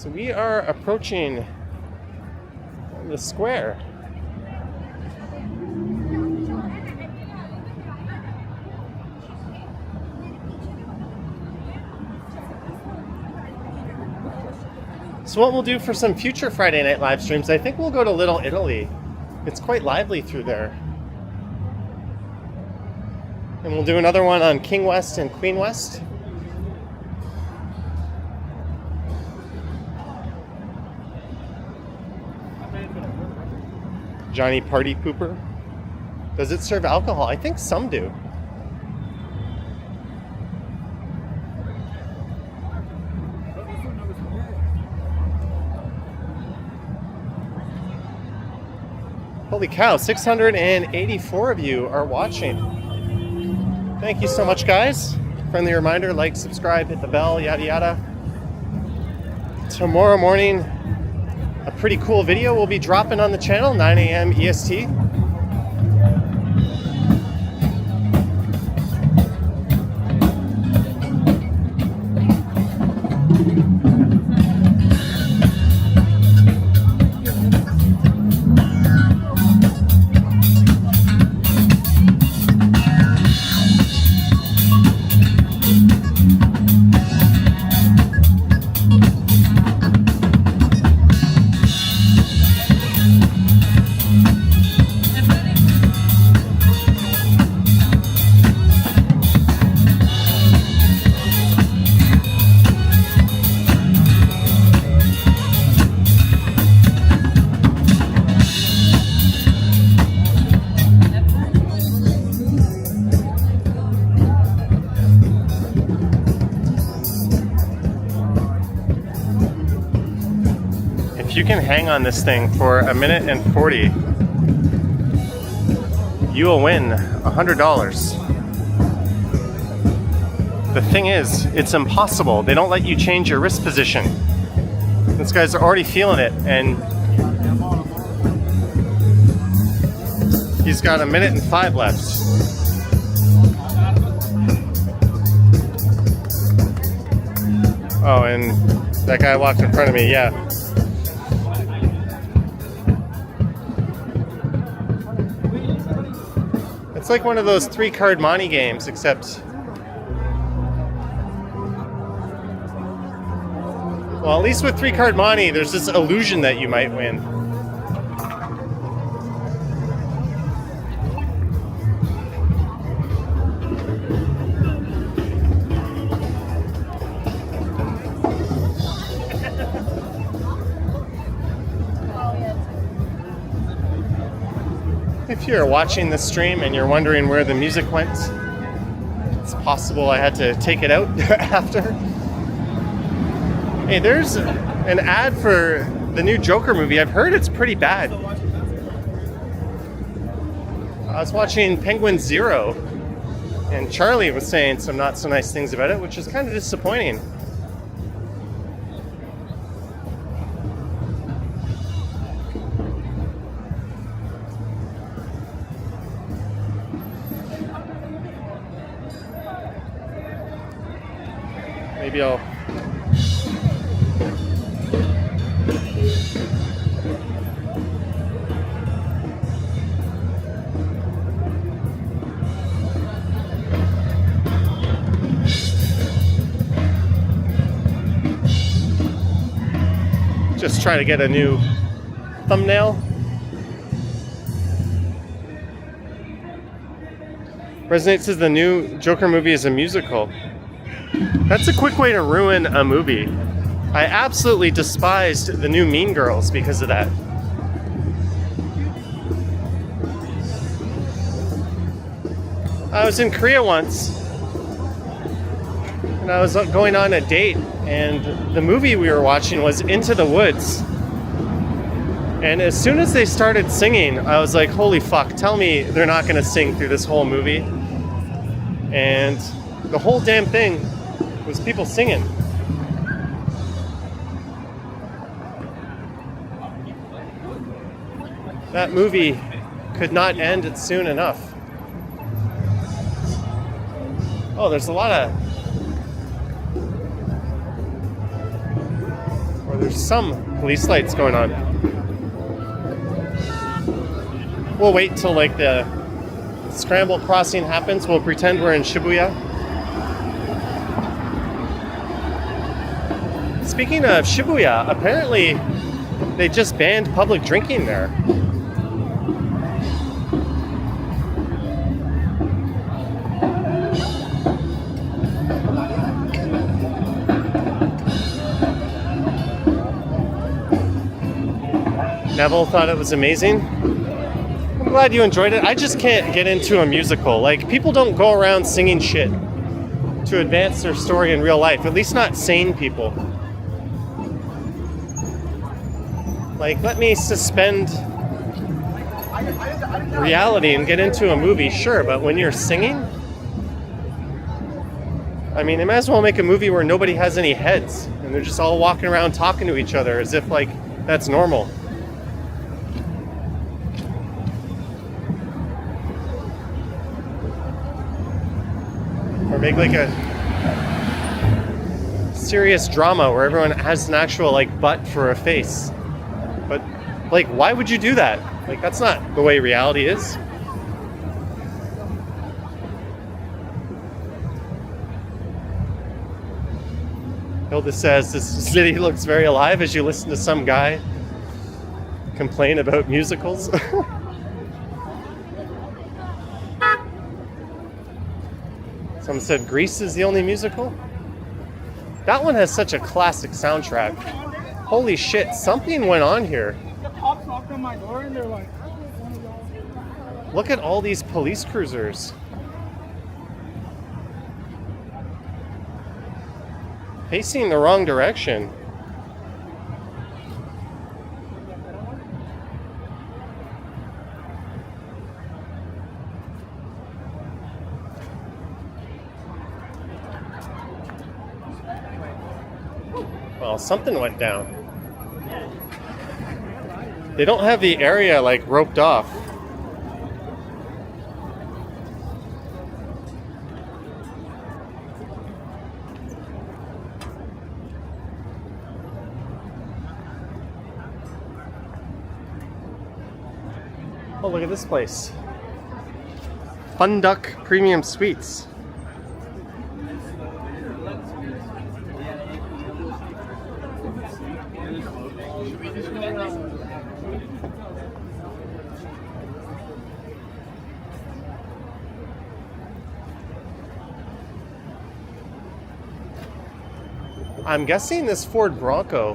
So we are approaching the square. So what we'll do for some future Friday night live streams, I think we'll go to Little Italy. It's quite lively through there. And we'll do another one on King West and Queen West. Johnny Party Pooper. Does it serve alcohol? I think some do. Holy cow, 684 of you are watching. Thank you so much, guys. Friendly reminder, like, subscribe, hit the bell, yada yada. Tomorrow morning, a pretty cool video will be dropping on the channel, 9 a.m. EST. You can hang on this thing for 1 minute and 40. You will win $100. The thing is, it's impossible. They don't let you change your wrist position. These guys are already feeling it, and he's got 1 minute and 5 left. Oh, and that guy walked in front of me, yeah. It's like one of those 3-card Monte games, except... Well, at least with 3-card Monte, there's this illusion that you might win. If you're watching the stream and you're wondering where the music went, it's possible I had to take it out after. Hey, there's an ad for the new Joker movie. I've heard it's pretty bad. I was watching Penguin Zero, and Charlie was saying some not so nice things about it, which is kind of disappointing. Maybe I'll... just try to get a new thumbnail. Resonate says the new Joker movie is a musical. That's a quick way to ruin a movie. I absolutely despised the new Mean Girls because of that. I was in Korea once, and I was going on a date, and the movie we were watching was Into the Woods. And as soon as they started singing, I was like, holy fuck, tell me they're not going to sing through this whole movie. And the whole damn thing was people singing. That movie could not end soon enough. Oh, there's a lot of... Oh, there's some police lights going on. We'll wait till like the scramble crossing happens. We'll pretend we're in Shibuya. Speaking of Shibuya, apparently they just banned public drinking there. Neville thought it was amazing. I'm glad you enjoyed it. I just can't get into a musical. Like, people don't go around singing shit to advance their story in real life. At least not sane people. Like, let me suspend reality and get into a movie, sure, but when you're singing, I mean, they might as well make a movie where nobody has any heads and they're just all walking around talking to each other as if, like, that's normal. Or make like a serious drama where everyone has an actual like butt for a face. But like, why would you do that? Like, that's not the way reality is. Hilda says this city looks very alive as you listen to some guy complain about musicals. Someone said Grease is the only musical. That one has such a classic soundtrack. Holy shit, something went on here. The cops knocked on my door and they're like, Look at all these police cruisers. Facing the wrong direction. Well, something went down. They don't have the area like roped off. Oh, look at this place. Fun Duck Premium Suites. I'm guessing this Ford Bronco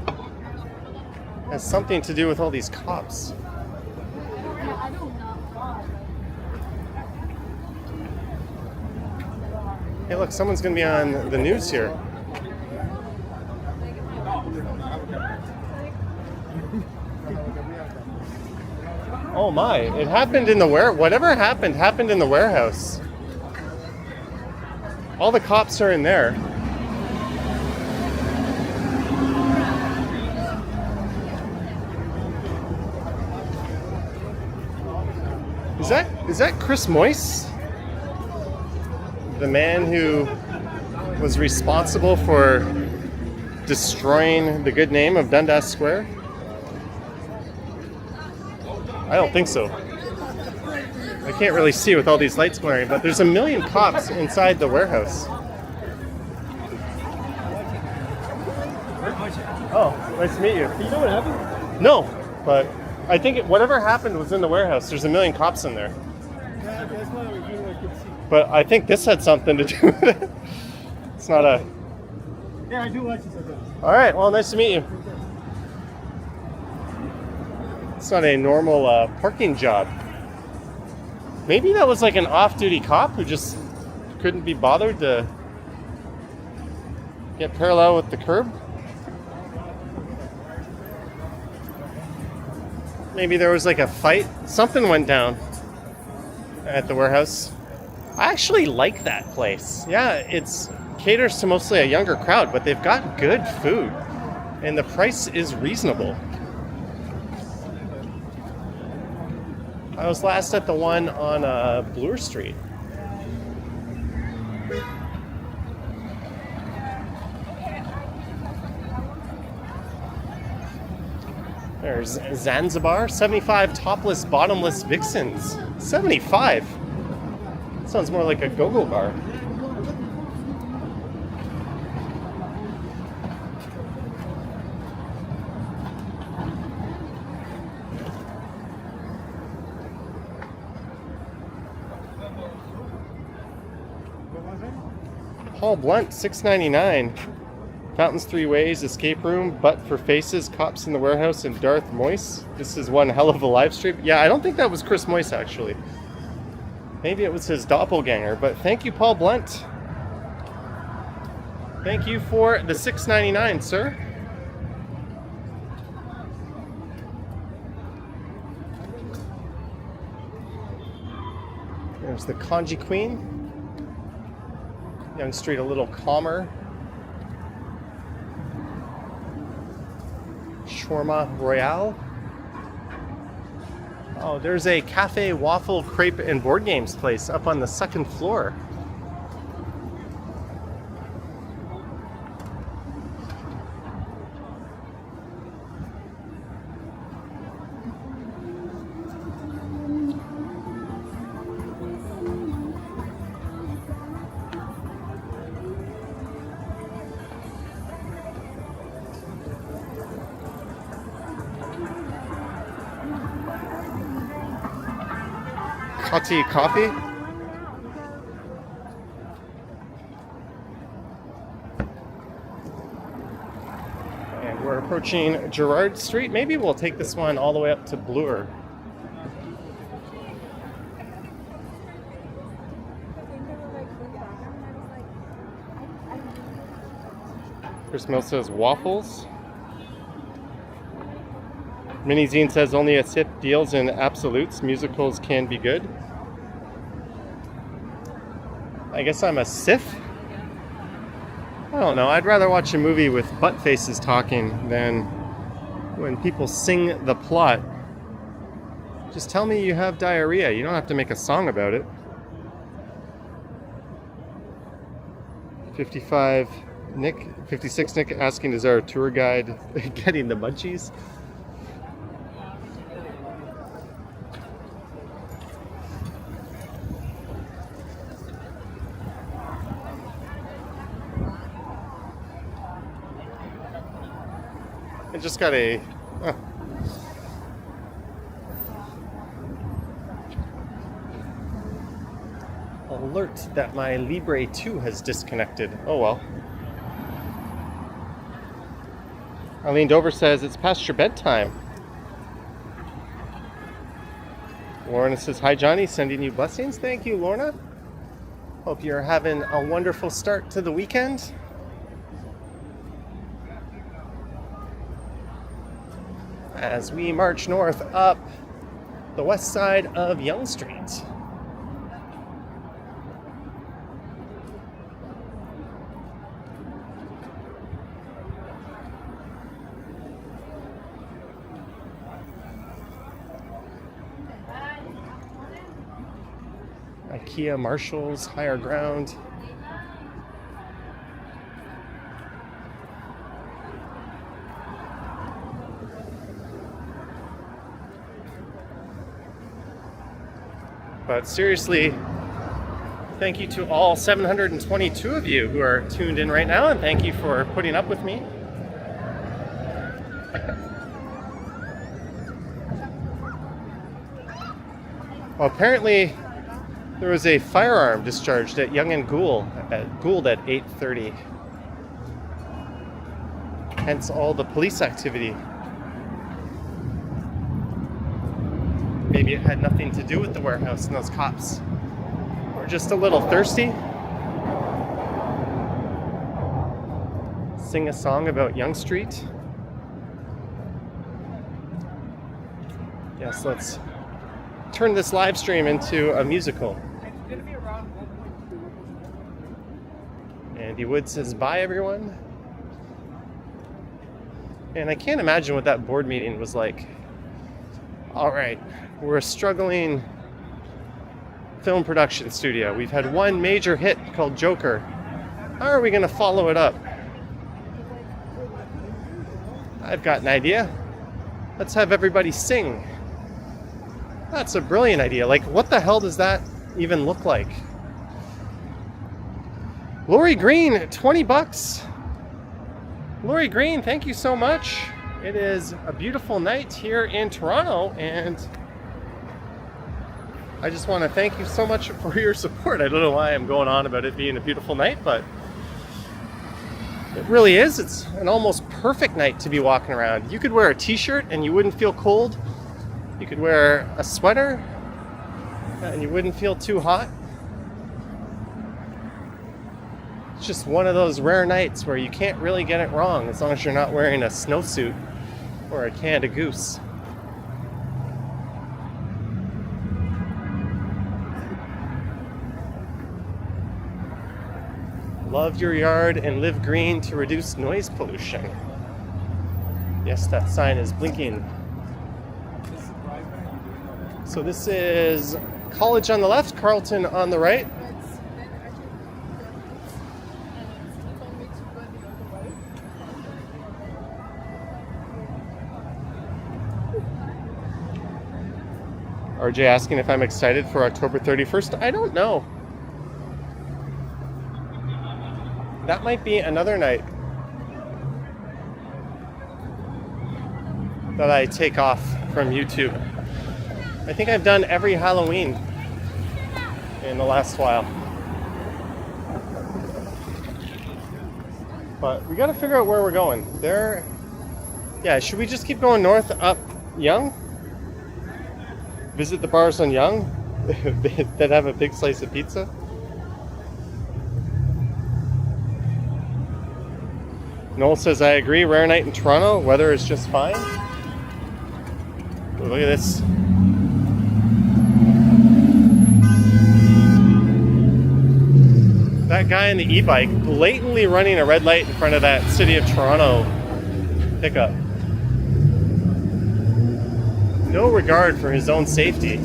has something to do with all these cops. Hey, look, someone's going to be on the news here. Oh my, it happened in the whatever happened in the warehouse. All the cops are in there. Is that Chris Moyce? The man who was responsible for destroying the good name of Dundas Square? I don't think so. I can't really see with all these lights glaring, but there's a million cops inside the warehouse. Oh, nice to meet you. you know what happened? No, but I think whatever happened was in the warehouse. There's a million cops in there. Yeah, that's why we really could see. But I think this had something to do with it. It's not a... Yeah, I do like this. All right, well, nice to meet you. It's not a normal parking job. Maybe that was like an off-duty cop who just couldn't be bothered to get parallel with the curb. Maybe there was like a fight. Something went down at the warehouse. I actually like that place. Yeah, it's caters to mostly a younger crowd, but they've got good food and the price is reasonable. I was last at the one on Bloor Street. There's Zanzibar, 75 topless, bottomless vixens. 75? Sounds more like a go-go bar. Paul Blunt, $6.99. Fountains Three Ways, Escape Room, Butt for Faces, Cops in the Warehouse, and Darth Moyse. This is one hell of a live stream. Yeah, I don't think that was Chris Moyse, actually. Maybe it was his doppelganger, but thank you, Paul Blunt. Thank you for the $6.99, sir. There's the Kanji Queen. Young Street a little calmer. Shawarma Royale. Oh, there's a cafe, waffle, crepe, and board games place up on the second floor. Hottie coffee. And we're approaching Gerrard Street. Maybe we'll take this one all the way up to Bloor. Chris Mill says waffles. Mini Zine says only a sip deals in absolutes. Musicals can be good. I guess I'm a Sith? I don't know. I'd rather watch a movie with butt faces talking than when people sing the plot. Just tell me you have diarrhea. You don't have to make a song about it. 55 Nick, 56 Nick asking, is our tour guide getting the munchies? I just got a alert that my Libre 2 has disconnected. Oh well. Arlene Dover says it's past your bedtime. Lorna says, hi Johnny, sending you blessings. Thank you, Lorna. Hope you're having a wonderful start to the weekend. As we march north up the west side of Yonge Street. IKEA, Marshalls, Higher Ground. But seriously, thank you to all 722 of you who are tuned in right now, and thank you for putting up with me. Well, apparently there was a firearm discharged at Young and Gould at 8:30. Hence all the police activity. Maybe it had nothing to do with the warehouse and those cops were just a little thirsty. Sing a song about Yonge Street. Yes, let's turn this live stream into a musical. Andy Wood says bye everyone. And I can't imagine what that board meeting was like. All right, we're a struggling film production studio. We've had one major hit called Joker. How are we going to follow it up? I've got an idea. Let's have everybody sing. That's a brilliant idea. Like, what the hell does that even look like? Lori Green, 20 bucks. Lori Green, thank you so much. It is a beautiful night here in Toronto, and I just want to thank you so much for your support. I don't know why I'm going on about it being a beautiful night, but it really is. It's an almost perfect night to be walking around. You could wear a t-shirt and you wouldn't feel cold. You could wear a sweater and you wouldn't feel too hot. It's just one of those rare nights where you can't really get it wrong as long as you're not wearing a snowsuit or a Canada Goose. Love your yard and live green to reduce noise pollution. Yes, that sign is blinking. So this is College on the left, Carleton on the right. RJ asking if I'm excited for October 31st. I don't know. That might be another night that I take off from YouTube. I think I've done every Halloween in the last while. But we gotta figure out where we're going. Yeah, should we just keep going north up Yonge? Visit the bars on Yonge that have a big slice of pizza? Noel says, I agree, rare night in Toronto, weather is just fine. Look at this. That guy in the e-bike blatantly running a red light in front of that City of Toronto pickup. No regard for his own safety.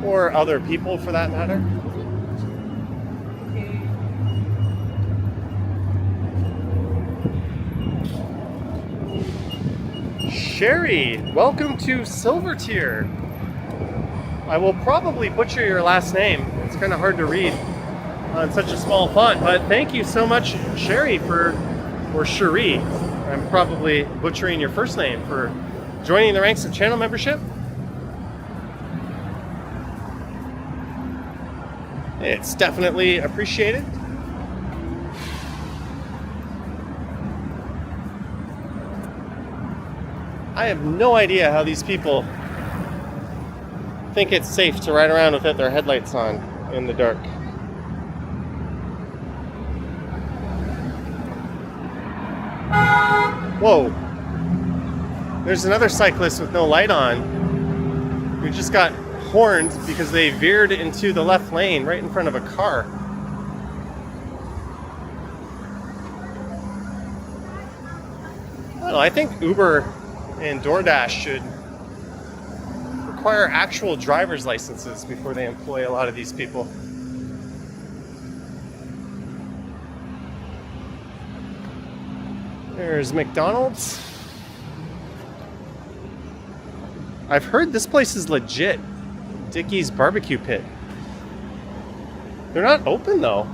Or other people for that matter. Sherry, welcome to Silver Tier. I will probably butcher your last name. It's kind of hard to read on such a small font, but thank you so much, Sherry, or Cherie. I'm probably butchering your first name, for joining the ranks of channel membership. It's definitely appreciated. I have no idea how these people think it's safe to ride around without their headlights on in the dark. Whoa. There's another cyclist with no light on who just got horned because they veered into the left lane right in front of a car. I don't know, I think Uber and DoorDash should require actual driver's licenses before they employ a lot of these people. There's McDonald's. I've heard this place is legit. Dickie's Barbecue Pit. They're not open though.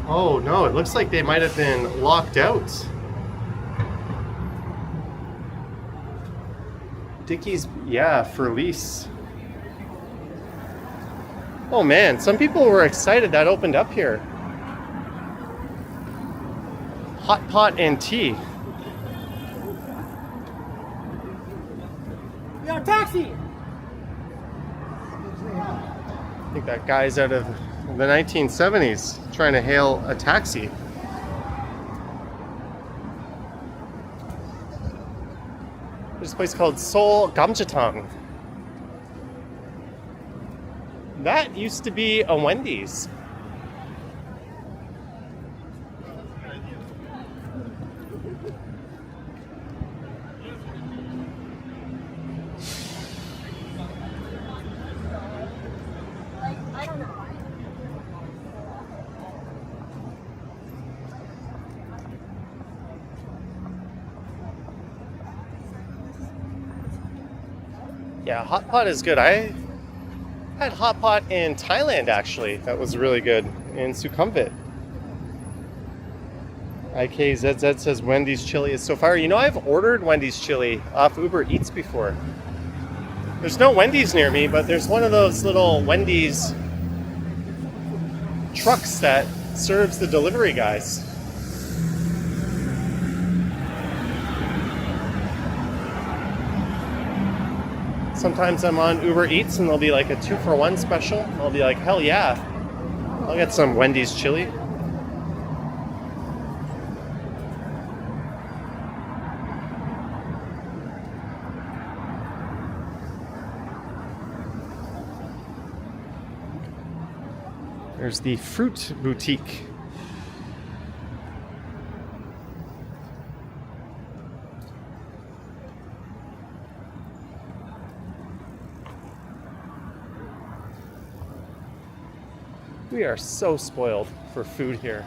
Oh no, it looks like they might have been locked out. Dickie's, yeah, for lease. Oh man, some people were excited that opened up here. Hot pot and tea. Yo, taxi! I think that guy's out of the 1970s trying to hail a taxi. There's a place called Seoul Gamjatang. That used to be a Wendy's. Yeah, hot pot is good. I had hot pot in Thailand actually. That was really good in Sukhumvit. IKZZ says Wendy's chili is so fire. You know, I've ordered Wendy's chili off Uber Eats before. There's no Wendy's near me, but there's one of those little Wendy's trucks that serves the delivery guys. Sometimes I'm on Uber Eats and there'll be like a 2-for-1 special. I'll be like, hell yeah, I'll get some Wendy's chili. There's the fruit boutique. We are so spoiled for food here.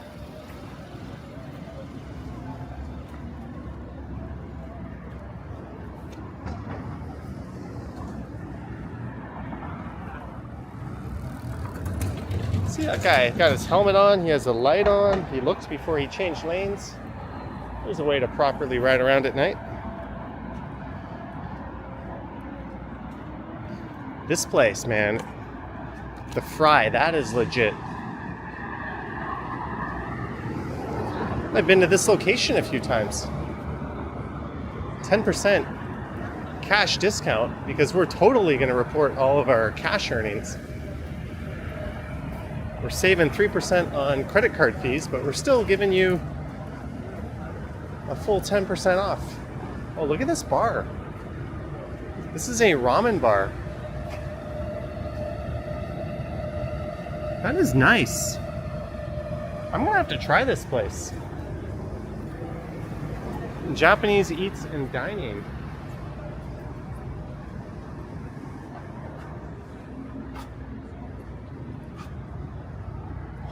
See that guy? Got his helmet on, he has a light on, he looked before he changed lanes. There's a way to properly ride around at night. This place, man, the fry, that is legit. I've been to this location a few times. 10% cash discount because we're totally going to report all of our cash earnings. We're saving 3% on credit card fees, but we're still giving you a full 10% off. Oh, look at this bar. This is a ramen bar. That is nice. I'm gonna have to try this place. Japanese eats and dining.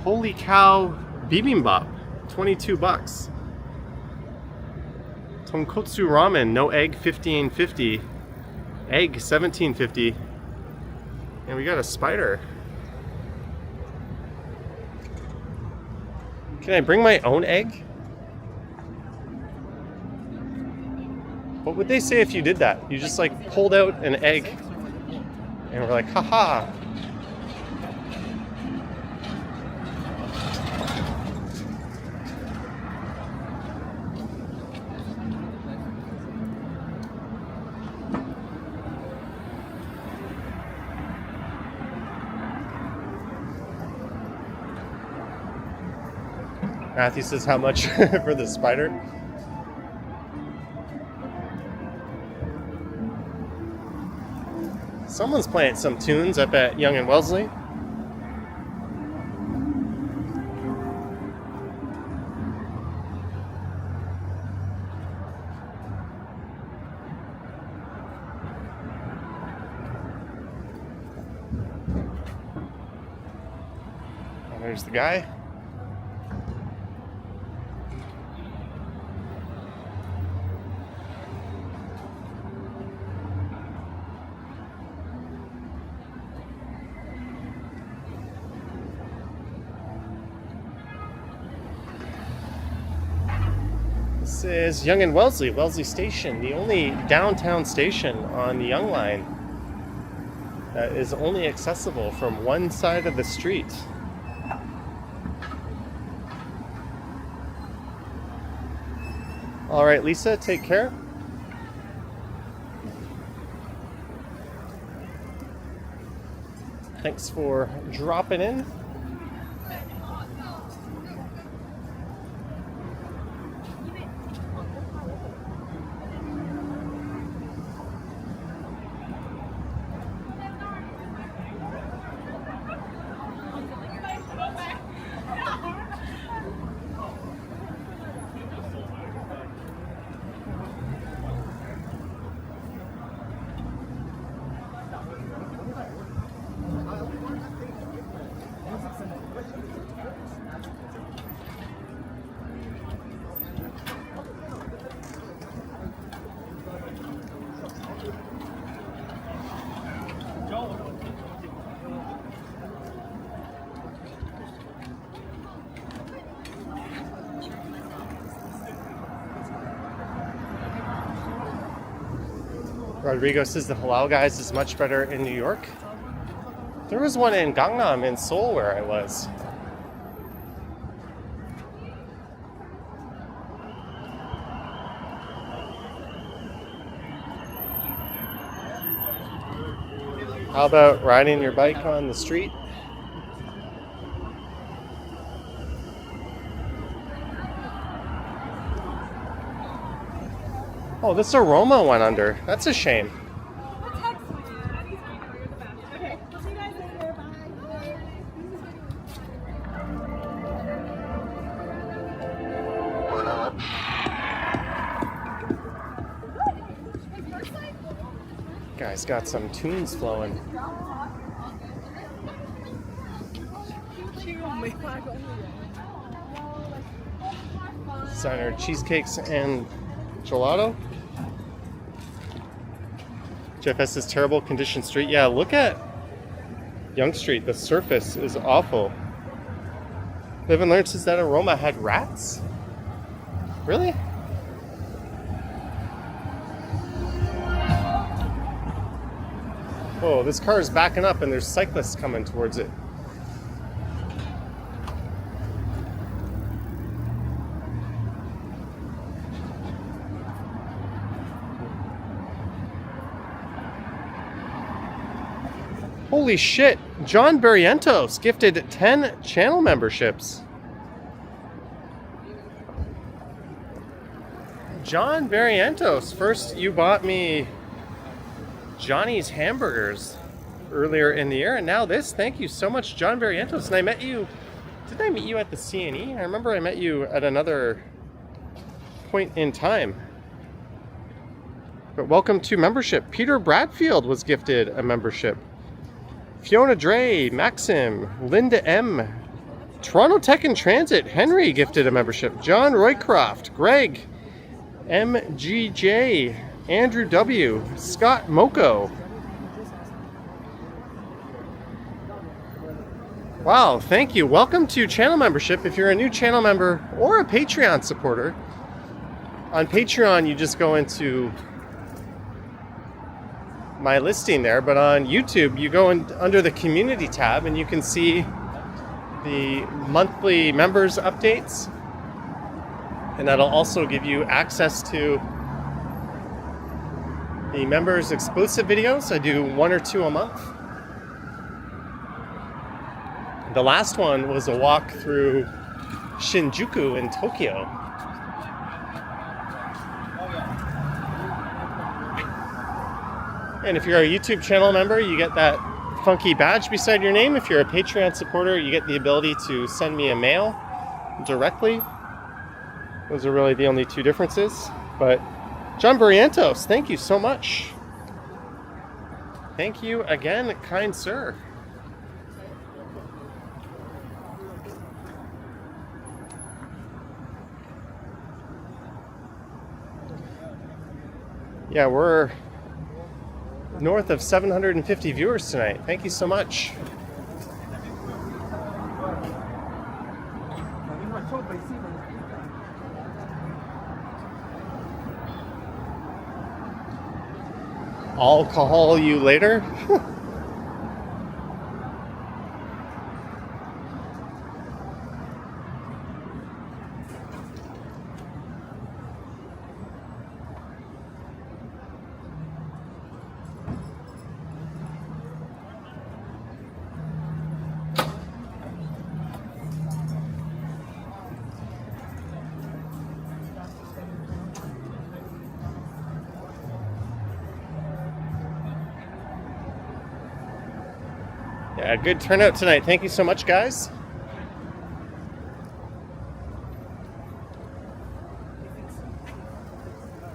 Holy cow, bibimbap, 22 bucks. Tonkotsu ramen, no egg, $15.50. Egg, $17.50. And we got a spider. Can I bring my own egg? What would they say if you did that? You just like pulled out an egg and we're like, haha. Matthew says, how much for the spider? Someone's playing some tunes up at Young and Wellesley. And there's the guy. This is Young and Wellesley, Wellesley Station, the only downtown station on the Young Line that is only accessible from one side of the street. All right, Lisa, take care. Thanks for dropping in. Rodrigo says the halal guys is much better in New York. There was one in Gangnam in Seoul where I was. How about riding your bike on the street? Oh, this aroma went under. That's a shame. Okay, we'll see you guys later. Bye. Guys got some tunes flowing. Designer cheesecakes and gelato. Jeff S. is terrible condition street. Yeah, look at Young Street. The surface is awful. Live and Learn says that aroma had rats? Really? Oh, this car is backing up and there's cyclists coming towards it. Holy shit, John Barrientos gifted 10 channel memberships. John Barrientos, first you bought me Johnny's hamburgers earlier in the year, and now this. Thank you so much, John Barrientos. And I met you, didn't I meet you at the CNE? I remember I met you at another point in time. But welcome to membership. Peter Bradfield was gifted a membership. Fiona Dre, Maxim, Linda M, Toronto Tech and Transit, Henry gifted a membership. John Roycroft, Greg, MGJ, Andrew W, Scott Moko. Wow, thank you. Welcome to channel membership. If you're a new channel member or a Patreon supporter, on Patreon you just go into my listing there, but on YouTube you go in under the community tab and you can see the monthly members updates, and that'll also give you access to the members exclusive videos. I do 1 or 2 a month. The last one was a walk through Shinjuku in Tokyo. And if you're a YouTube channel member, you get that funky badge beside your name. If you're a Patreon supporter, you get the ability to send me a mail directly. Those are really the only 2 differences. But John Barrientos, thank you so much. Thank you again, kind sir. Yeah, we're north of 750 viewers tonight. Thank you so much. I'll call you later. Yeah, good turnout tonight. Thank you so much, guys.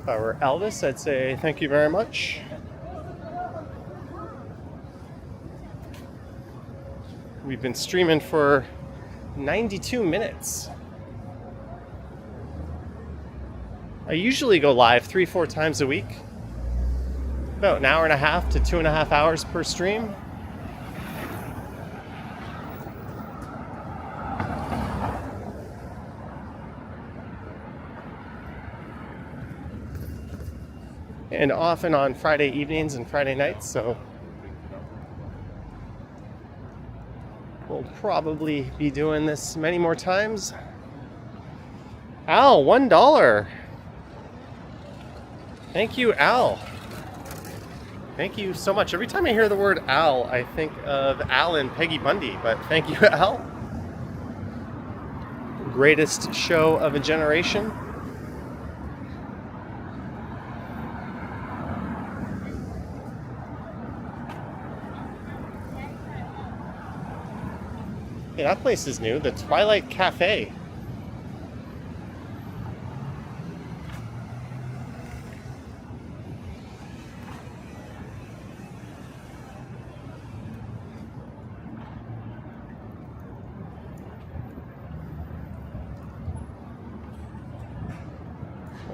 If I were Elvis, I'd say thank you very much. We've been streaming for 92 minutes. I usually go live 3-4 times a week. About an hour and a half to 2.5 hours per stream. and often on Friday evenings and Friday nights, so we'll probably be doing this many more times. Al, $1. Thank you, Al. Thank you so much. Every time I hear the word Al, I think of Al and Peggy Bundy, but thank you, Al. Greatest show of a generation. Hey, that place is new, the Twilight Cafe.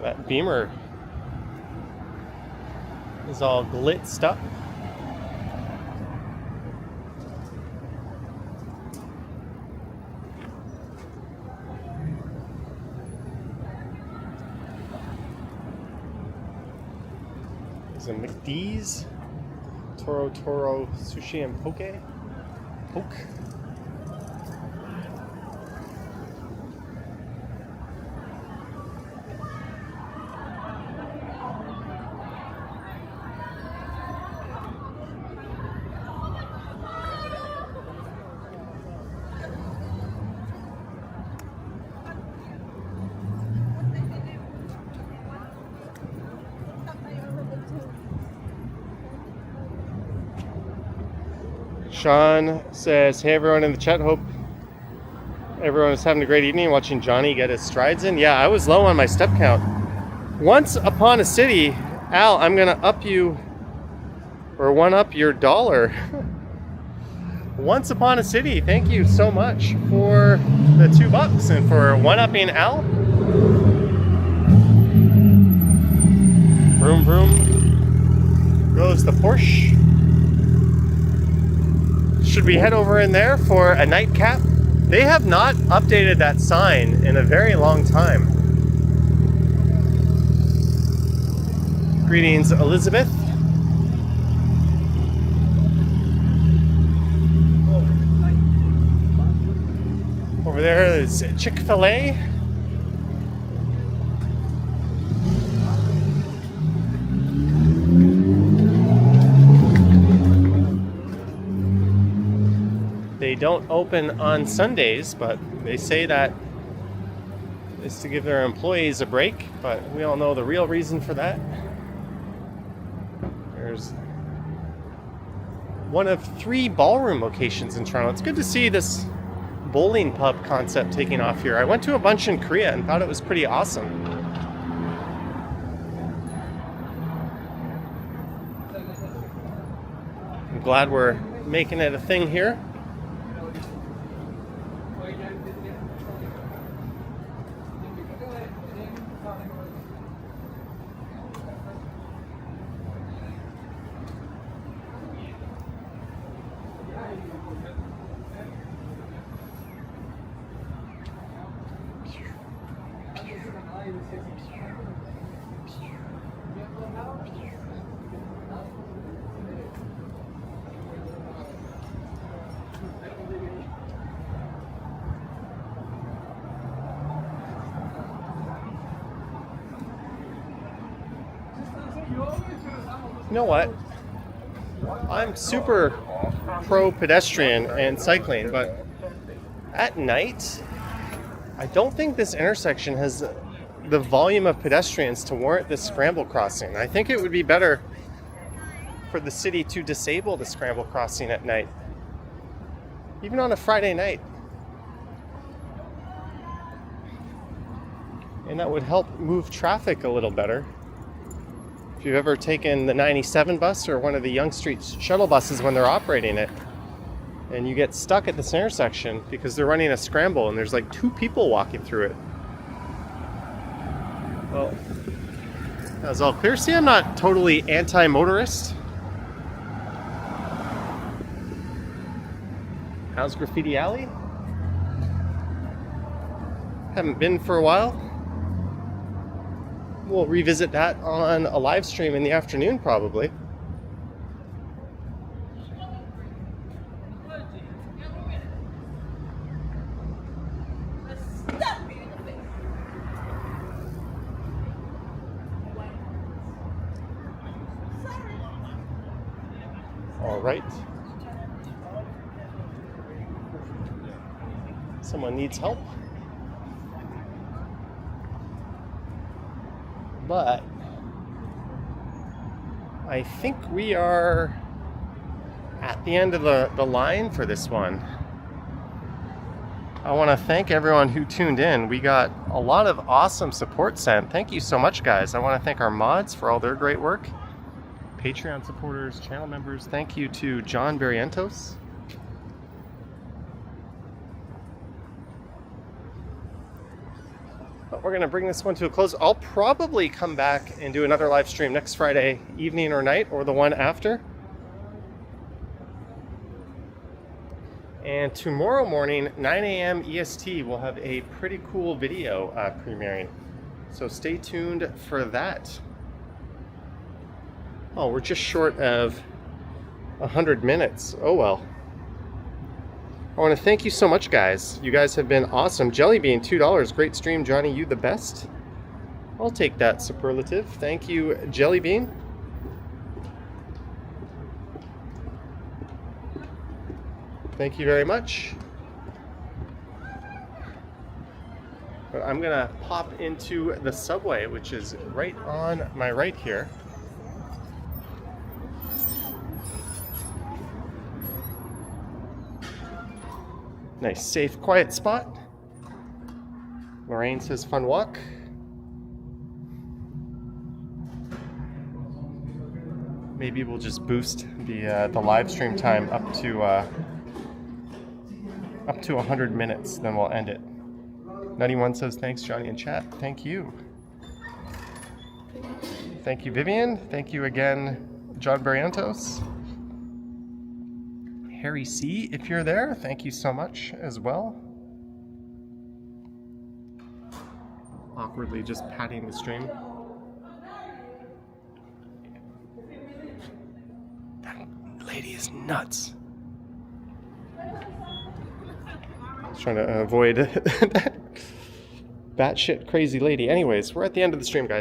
That Beamer is all glitzed up. There's a McD's, Toro Sushi and Poke. Sean says, hey everyone in the chat, hope everyone is having a great evening watching Johnny get his strides in. Yeah, I was low on my step count. Once upon a city, Al, I'm gonna up you, or one up your dollar. Once upon a city, thank you so much for the $2 and for one-upping Al. Vroom vroom goes the Porsche. Should we head over in there for a nightcap? They have not updated that sign in a very long time. Greetings, Elizabeth. Over there is Chick-fil-A. They don't open on Sundays, but they say that is to give their employees a break, but we all know the real reason for that. There's one of 3 ballroom locations in Toronto. It's good to see this bowling pub concept taking off here. I went to a bunch in Korea and thought it was pretty awesome. I'm glad we're making it a thing here. You know what? I'm super pro pedestrian and cycling, but at night, I don't think this intersection has the volume of pedestrians to warrant this scramble crossing. I think it would be better for the city to disable the scramble crossing at night, even on a Friday night. And that would help move traffic a little better. If you've ever taken the 97 bus or one of the Yonge Street shuttle buses when they're operating it, and you get stuck at this intersection because they're running a scramble and there's like 2 people walking through it. Well, that was all clear. See, I'm not totally anti-motorist. How's Graffiti Alley? Haven't been for a while. we'll revisit that on a live stream in the afternoon, probably. All right. Someone needs help. But I think we are at the end of the line for this one. I want to thank everyone who tuned in. We got a lot of awesome support sent. Thank you so much, guys. I want to thank our mods for all their great work. Patreon supporters, channel members. Thank you to John Barrientos. But we're going to bring this one to a close. I'll probably come back and do another live stream next Friday evening or night, or the one after. And tomorrow morning, 9 a.m. EST, we'll have a pretty cool video premiering. So stay tuned for that. Oh, we're just short of 100 minutes. Oh well. I want to thank you so much, guys. You guys have been awesome. Jellybean, $2. Great stream, Johnny. You the best. I'll take that superlative. Thank you, Jellybean. Thank you very much. But I'm going to pop into the subway, which is right on my right here. Nice, safe, quiet spot. Lorraine says fun walk. Maybe we'll just boost the live stream time up to 100 minutes, then we'll end it. Nutty1 says thanks, Johnny in chat. Thank you. Thank you, Vivian. Thank you again, John Barrientos. Harry C, if you're there, thank you so much as well. Awkwardly just patting the stream. That lady is nuts. I was trying to avoid that batshit crazy lady. Anyways, we're at the end of the stream, guys.